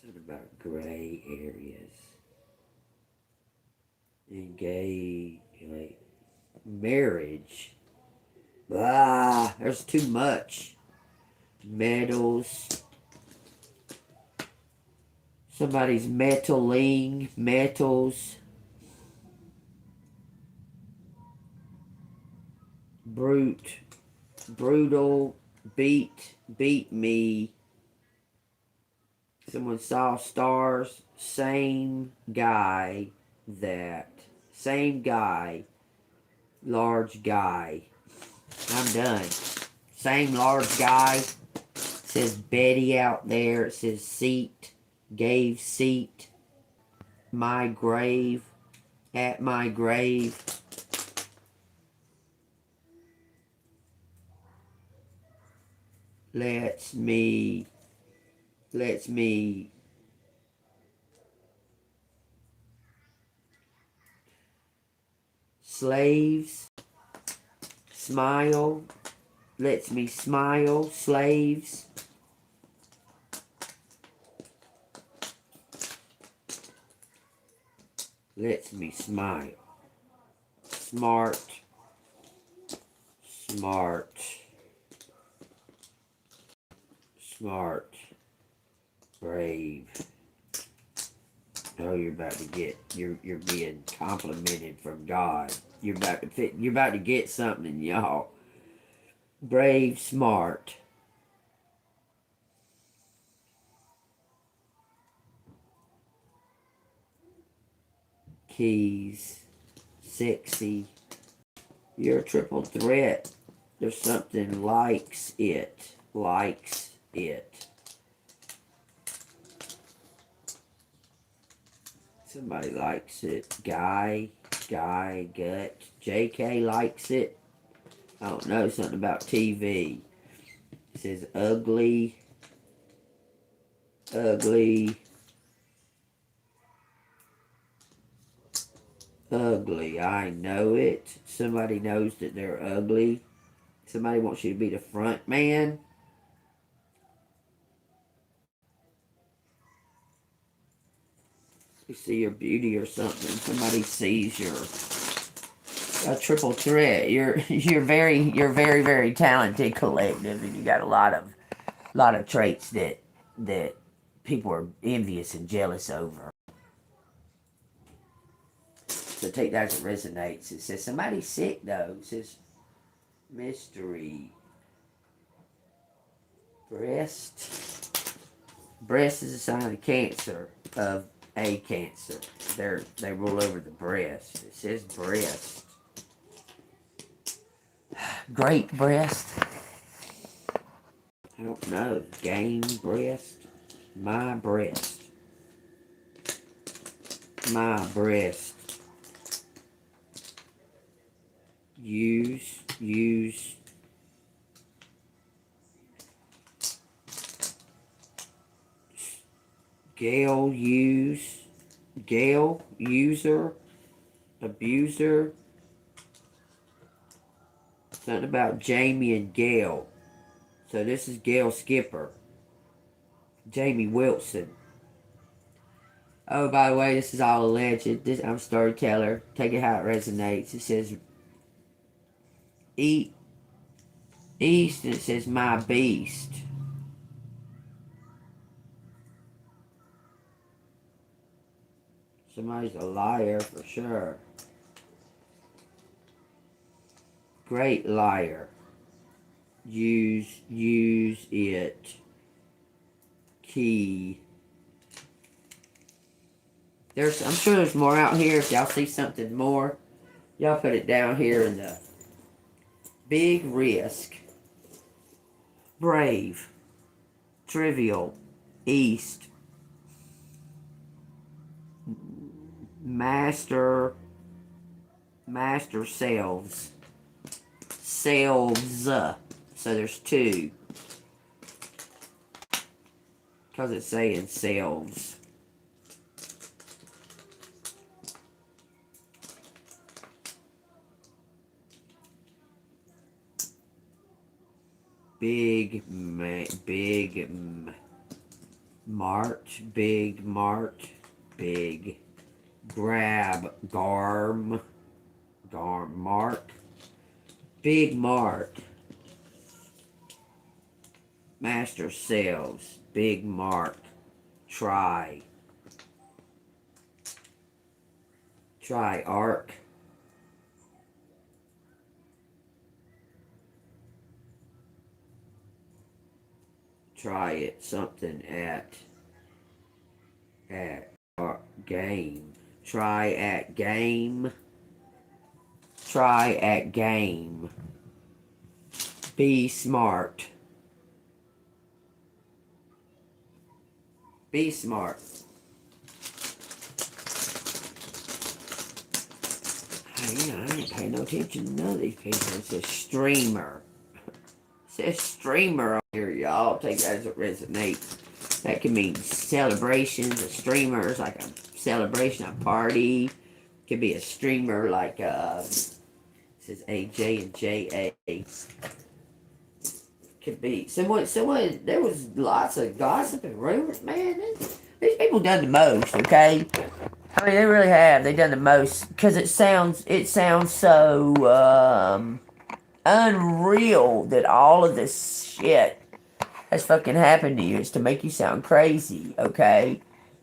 Something about gray areas. And gay, like, marriage. There's too much. Metals. Somebody's metaling. Metals. Brutal, beat me. Someone saw stars. Same guy, large guy. I'm done. Same large guy. It says Betty out there. It says seat, gave seat. my grave, at my grave. Lets me slaves smile, lets me smile, slaves. Lets me smile. Smart, smart, smart, brave. Oh, you're about to get, you're being complimented from God. You're about to get something, y'all. Brave, smart. Keys, sexy. You're a triple threat. There's something likes it. Likes it. Somebody likes it. Guy, gut. JK likes it. I don't know, something about TV. It says ugly, ugly, ugly. I know it. Somebody knows that they're ugly. Somebody wants you to be the front man. You see your beauty or something. Somebody sees your a triple threat. You're very very talented collective, and you got a lot of traits that people are envious and jealous over. So take that as it resonates. It says somebody's sick though. It says mystery. Breast is a sign of cancer, of a cancer. They roll over the breast. It says breast. Great breast. I don't know. Game breast. My breast. My breast. Use. Gale, user, abuser. Something about Jamie and Gail. So this is Gail Skipper. Jamie Wilson. Oh, by the way, this is all alleged. I'm a storyteller. Take it how it resonates. It says east, and it says my beast. Somebody's a liar for sure. Great liar. Use it. Key. I'm sure there's more out here. If y'all see something more, y'all put it down here in the big risk. Brave. Trivial. East. Master selves. Selves. So there's two. Because it's saying selves. Big mart, big grab, mark, big mart, master sales, big mark, try arc, try it, something at game, try at game, be smart, Yeah, I ain't paying no attention to none of these people. It says streamer. It says streamer on here, y'all. Take that as it resonates. That can mean celebrations. A streamer is like a celebration, a party. Could be a streamer like it says AJ and JA. Could be someone. There was lots of gossip and rumors. Man, these people done the most. Okay, I mean they really have. They done the most because it sounds so unreal that all of this shit has fucking happened to you. It's to make you sound crazy. Okay,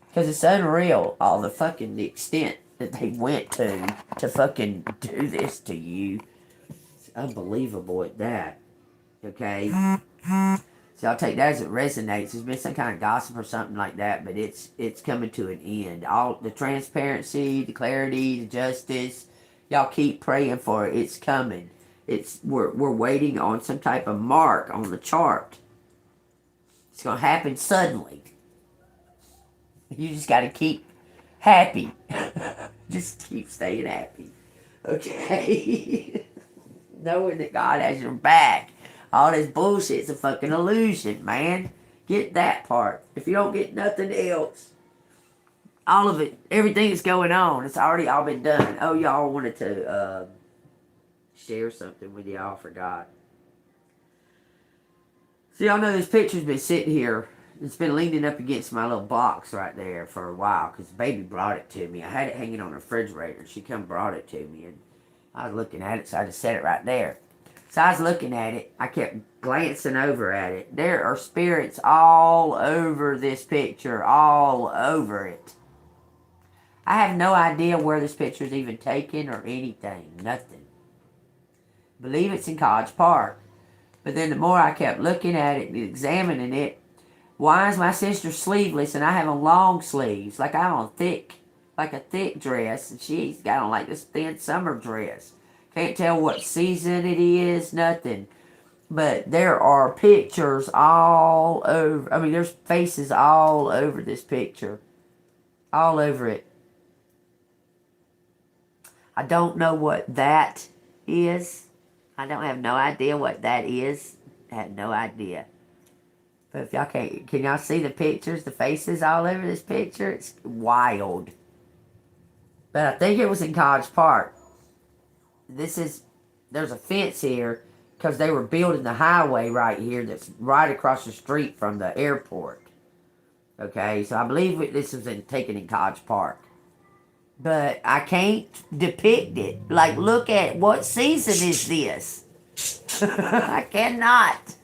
because it's unreal. All the fucking the extent that they went to fucking do this to you. It's unbelievable at that. Okay. So I'll take that as it resonates. There's been some kind of gossip or something like that, but it's coming to an end. All the transparency, the clarity, the justice, y'all keep praying for it. It's coming. We're waiting on some type of mark on the chart. It's gonna happen suddenly. You just gotta keep happy. Just keep staying happy. Okay? Knowing that God has your back. All this bullshit's a fucking illusion, man. Get that part. If you don't get nothing else, all of it, everything that's going on, it's already all been done. Oh, y'all wanted to share something with y'all, forgot. So y'all know this picture's been sitting here. It's been leaning up against my little box right there for a while because the baby brought it to me. I had it hanging on the refrigerator. She come brought it to me, and I was looking at it, so I just set it right there. So I was looking at it. I kept glancing over at it. There are spirits all over this picture, all over it. I have no idea where this picture is even taken or anything. Nothing. I believe it's in College Park. But then the more I kept looking at it and examining it, why is my sister sleeveless and I have on long sleeves? Like I have on like a thick dress, and she's got on like this thin summer dress. Can't tell what season it is, nothing. But there are pictures all over. I mean, there's faces all over this picture. All over it. I don't know what that is. I don't have no idea what that is. I have no idea. But if y'all can y'all see the pictures, the faces all over this picture? It's wild. But I think it was in College Park. There's a fence here because they were building the highway right here that's right across the street from the airport. Okay, so I believe this was taken in College Park. But I can't depict it. Like, look at what season is this? I cannot.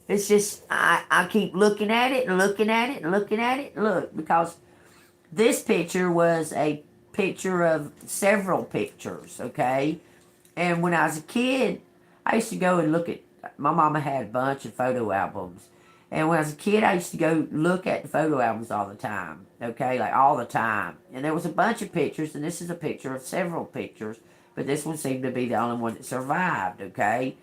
It's just, I keep looking at it and looking at it and looking at it. Look, because this picture was a picture of several pictures, okay? And when I was a kid, I used to go and look at, my mama had a bunch of photo albums. And when I was a kid, I used to go look at the photo albums all the time, okay? Like all the time. And there was a bunch of pictures, and this is a picture of several pictures, but this one seemed to be the only one that survived, okay?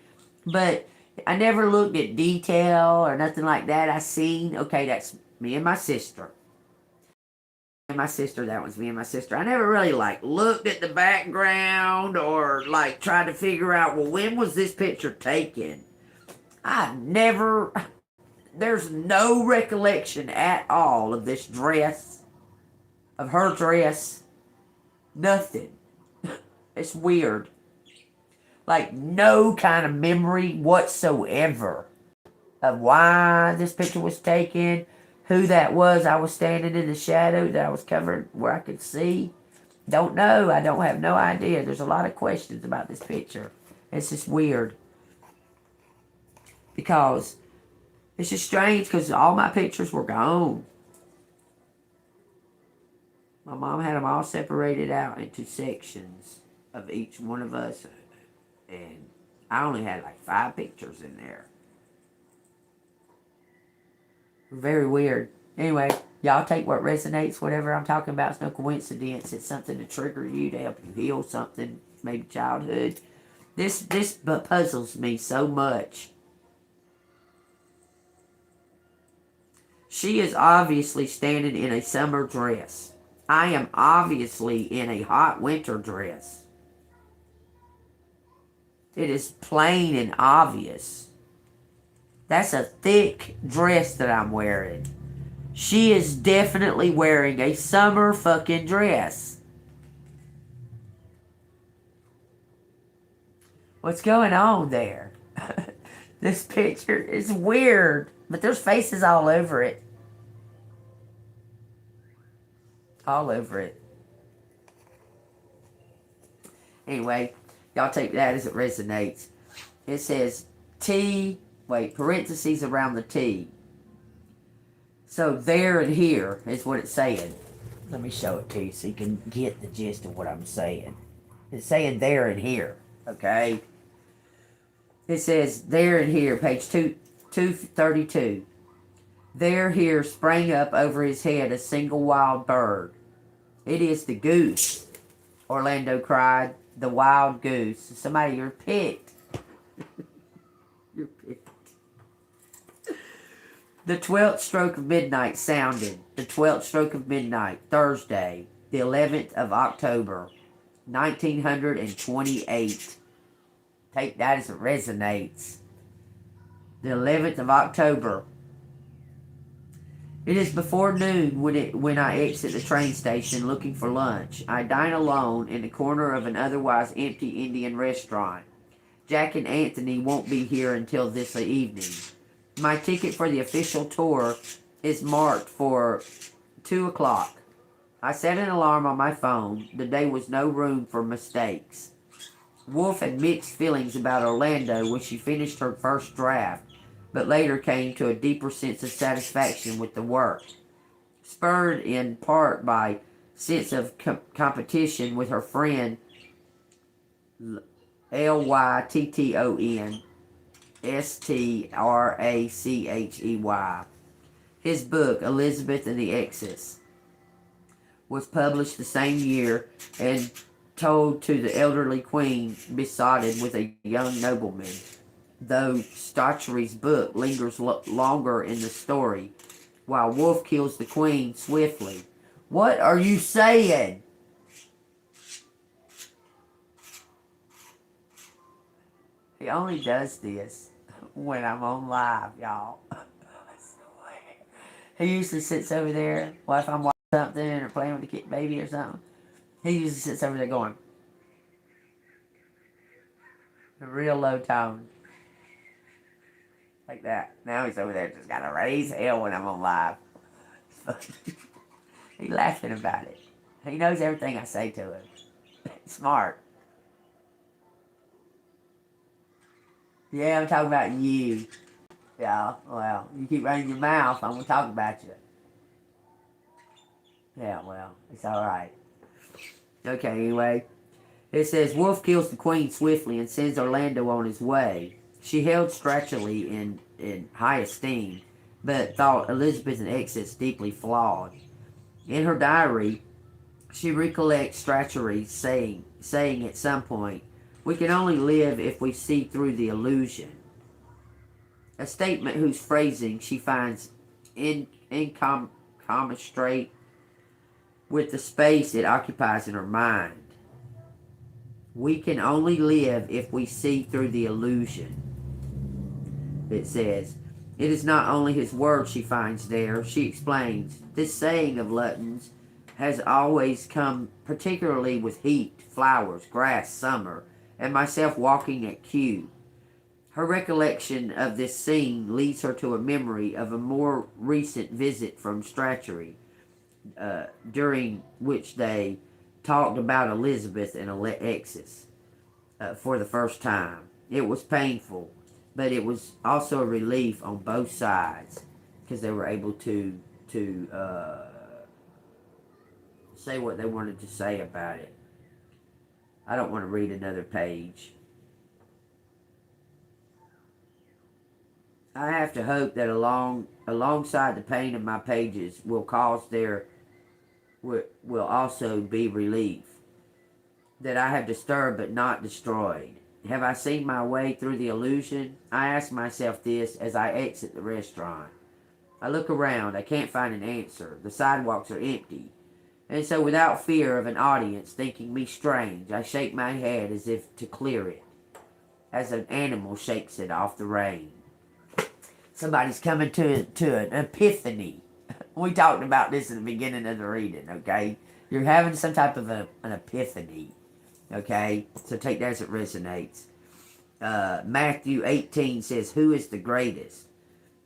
But I never looked at detail or nothing like that. I seen, okay, that's me and my sister. And my sister, that was me and my sister. I never really like looked at the background or like tried to figure out, well, when was this picture taken? There's no recollection at all of this dress, of her dress, nothing. It's weird. Like no kind of memory whatsoever of why this picture was taken, who that was. I was standing in the shadow that I was covered where I could see. Don't know. I don't have no idea. There's a lot of questions about this picture. It's just weird. Because it's just strange because all my pictures were gone. My mom had them all separated out into sections of each one of us. And I only had like 5 pictures in there. Very weird. Anyway, y'all take what resonates. Whatever I'm talking about, it's no coincidence. It's something to trigger you, to help you heal something, maybe childhood. This puzzles me so much. She is obviously standing in a summer dress. I am obviously in a hot winter dress. It is plain and obvious. That's a thick dress that I'm wearing. She is definitely wearing a summer fucking dress. What's going on there? This picture is weird, but there's faces all over it. All over it. Anyway, y'all take that as it resonates. It says T, parentheses around the T. So there and here is what it's saying. Let me show it to you so you can get the gist of what I'm saying. It's saying there and here, okay? It says there and here, page 232. There here sprang up over his head a single wild bird. It is the goose, Orlando cried. The wild goose. Somebody, you're picked. You're picked. The 12th stroke of midnight sounded. The 12th stroke of midnight, Thursday, the 11th of October, 1928. Take that as it resonates. The 11th of October. It is before noon when I exit the train station looking for lunch. I dine alone in the corner of an otherwise empty Indian restaurant. Jack and Anthony won't be here until this evening. My ticket for the official tour is marked for 2 o'clock. I set an alarm on my phone. The day was no room for mistakes. Wolf had mixed feelings about Orlando when she finished her first draft, but later came to a deeper sense of satisfaction with the work, spurred in part by sense of competition with her friend Lytton Strachey. His book, Elizabeth and the Exes, was published the same year and told to the elderly queen besotted with a young nobleman, though Strachey's book lingers longer in the story, while Wolf kills the queen swiftly. What are you saying? He only does this when I'm on live, y'all. He usually sits over there, well, if I'm watching something or playing with the kid, baby or something, he usually sits over there going, a real low tone. Like that. Now he's over there just gotta raise hell when I'm on live. He's laughing about it. He knows everything I say to him. Smart. Yeah, I'm talking about you. Yeah, well, you keep running your mouth, I'm gonna talk about you. Yeah, well, it's alright. Okay, anyway. It says, Wolf kills the queen swiftly and sends Orlando on his way. She held Strachey in high esteem, but thought Elizabeth and Exes deeply flawed. In her diary, she recollects Strachey saying at some point, "We can only live if we see through the illusion." A statement whose phrasing she finds incommensurate with the space it occupies in her mind. We can only live if we see through the illusion. It says, it is not only his words she finds there. She explains, this saying of Lytton's has always come particularly with heat, flowers, grass, summer, and myself walking at Kew. Her recollection of this scene leads her to a memory of a more recent visit from Strachey, during which they talked about Elizabeth and Alexis for the first time. It was painful, but it was also a relief on both sides because they were able to say what they wanted to say about it. I don't want to read another page. I have to hope that alongside the pain of my pages will also be relief. That I have disturbed but not destroyed. Have I seen my way through the illusion? I ask myself this as I exit the restaurant. I look around. I can't find an answer. The sidewalks are empty. And so without fear of an audience thinking me strange, I shake my head as if to clear it, as an animal shakes it off the rein. Somebody's coming to an epiphany. We talked about this in the beginning of the reading, okay? You're having some type of an epiphany, okay? So take that as it resonates. Matthew 18 says, who is the greatest?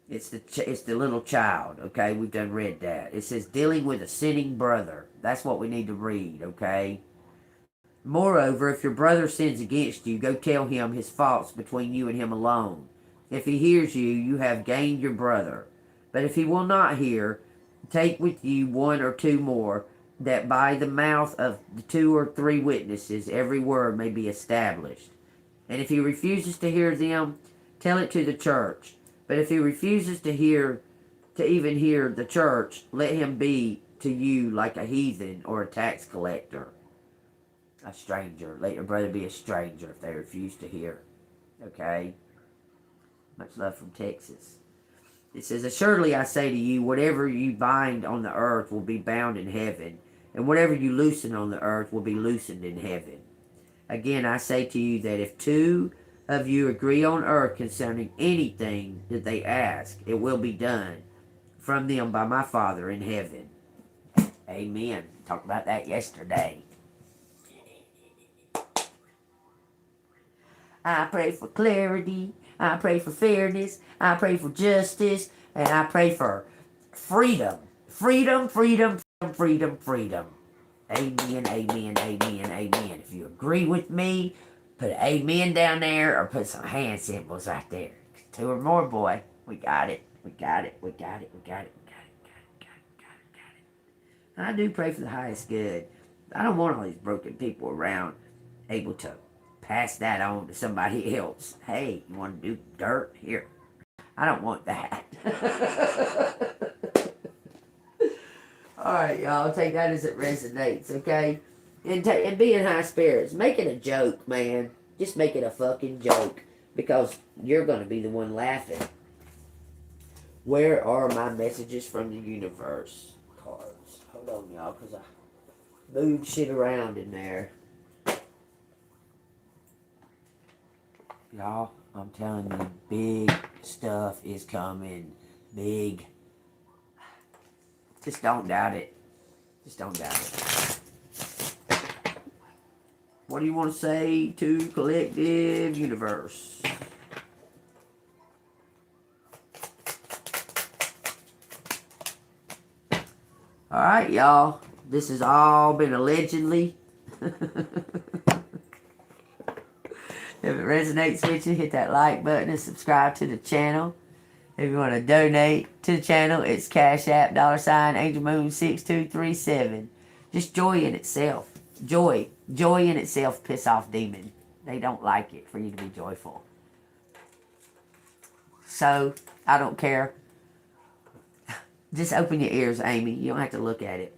It's the little child, okay? We've done read that. It says, dealing with a sinning brother. That's what we need to read, okay? Moreover, if your brother sins against you, go tell him his faults between you and him alone. If he hears you, you have gained your brother. But if he will not hear, take with you one or two more, that by the mouth of the 2 or 3 witnesses every word may be established. And if he refuses to hear them, tell it to the church. But if he refuses to even hear the church, let him be to you like a heathen or a tax collector. A stranger. Let your brother be a stranger if they refuse to hear. Okay? Much love from Texas. It says, assuredly I say to you, whatever you bind on the earth will be bound in heaven, and whatever you loosen on the earth will be loosened in heaven. Again, I say to you that if 2 of you agree on earth concerning anything that they ask, it will be done from them by my Father in heaven. Amen. Talked about that yesterday. I pray for clarity. I pray for fairness. I pray for justice. And I pray for freedom. Freedom, freedom, freedom, freedom, freedom. Amen, amen, amen, amen. If you agree with me, put an amen down there or put some hand symbols right there. 2 or more, boy. We got it. We got it. We got it. We got it. We got it. Got it. And I do pray for the highest good. I don't want all these broken people around able to pass that on to somebody else. Hey, you want to do dirt? Here. I don't want that. Alright, y'all. Take that as it resonates, okay? And be in high spirits. Make it a joke, man. Just make it a fucking joke. Because you're going to be the one laughing. Where are my messages from the universe cards? Hold on, y'all, because I moved shit around in there. Y'all, I'm telling you, big stuff is coming. Big. Just don't doubt it. Just don't doubt it. What do you want to say to collective universe? Alright, y'all. This has all been allegedly. If it resonates with you, hit that like button and subscribe to the channel. If you want to donate to the channel, it's Cash App, $angelmoon6237. Just joy in itself. Joy. Joy in itself piss off demon. They don't like it for you to be joyful. So, I don't care. Just open your ears, Amy. You don't have to look at it.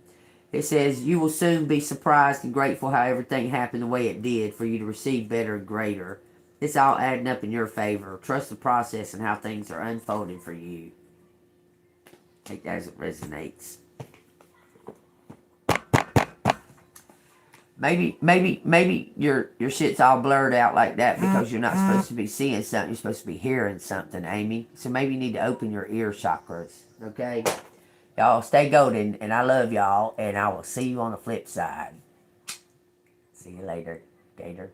It says, you will soon be surprised and grateful how everything happened the way it did for you to receive better and greater. It's all adding up in your favor. Trust the process and how things are unfolding for you. Take that as it resonates. Maybe your shit's all blurred out like that because you're not supposed to be seeing something. You're supposed to be hearing something, Amy. So maybe you need to open your ear chakras, okay? Y'all stay golden, and I love y'all, and I will see you on the flip side. See you later, Gator.